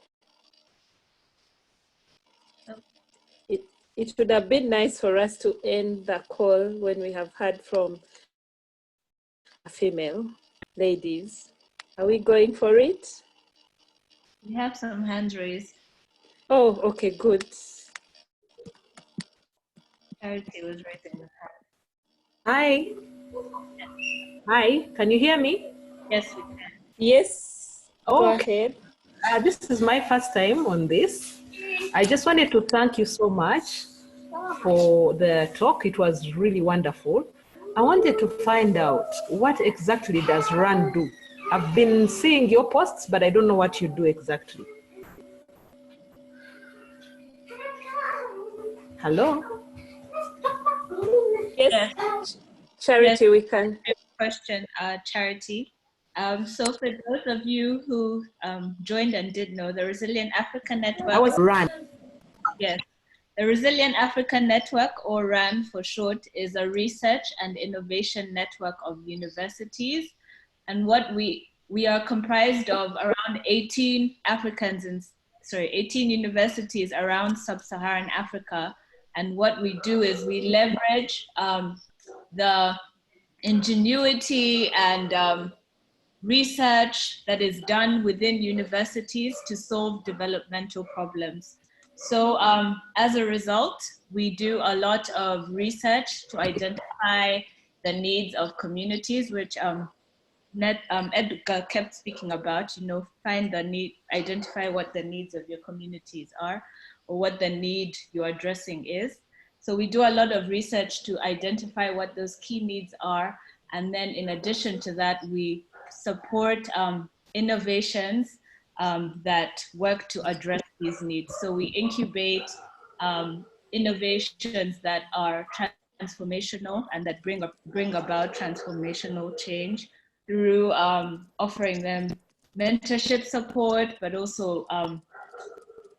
It would have been nice for us to end the call when we have heard from a female. Ladies, are we going for it? We have some hands raised. Oh, okay, good. Charity was raising her hand. Hi. Hi, can you hear me? Yes, we can. Yes, Oh, go ahead. This is my first time on this. I just wanted to thank you so much for the talk. It was really wonderful. I wanted to find out, what exactly does RAN do? I've been seeing your posts, but I don't know what you do exactly. Hello? Yes, Yes. Charity, Yes. we can. Question, Charity. So for those of you who joined and did know, the Resilient Africa Network. I was RAN. Yes. The Resilient Africa Network, or RAN for short, is a research and innovation network of universities. And what we are comprised of around 18 18 universities around sub-Saharan Africa. And what we do is we leverage the ingenuity and research that is done within universities to solve developmental problems. So as a result, we do a lot of research to identify the needs of communities, which Edgar kept speaking about, find the need, identify what the needs of your communities are, or what the need you're addressing is. So we do a lot of research to identify what those key needs are. And then in addition to that, we support innovations that work to address these needs. So we incubate innovations that are transformational and that bring about transformational change through offering them mentorship support, but also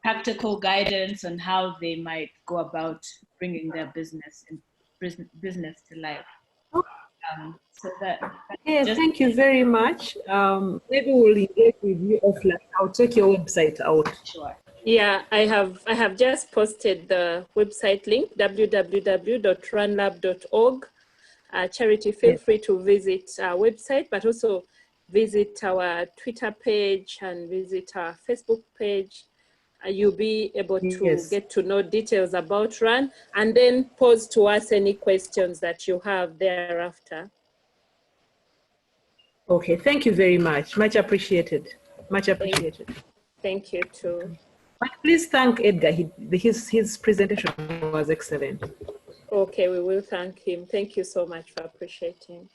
practical guidance on how they might go about bringing their business to life. So that Yeah, thank you very much. Maybe we'll engage with you offline. I'll check your website out. Sure. Yeah, I have just posted the website link, www.runlab.org. Charity, feel free to visit our website, but also visit our Twitter page and visit our Facebook page. You'll be able to get to know details about RAN, and then pose to us any questions that you have thereafter. Okay, thank you very much. Much appreciated. Much appreciated. Thank you too. But please thank Edgar. His presentation was excellent. Okay, we will thank him. Thank you so much for appreciating.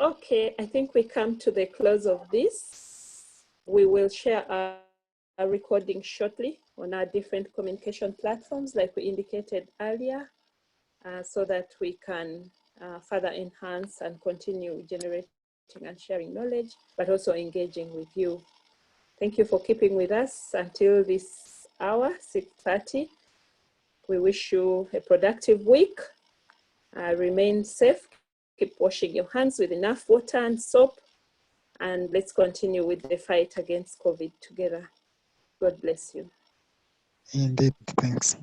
Okay, I think we come to the close of this. We will share our recording shortly on our different communication platforms like we indicated earlier, so that we can further enhance and continue generating and sharing knowledge, but also engaging with you. Thank you for keeping with us until this hour, 6:30. We wish you a productive week. Remain safe. Keep washing your hands with enough water and soap. And let's continue with the fight against COVID together. God bless you. Indeed, thanks.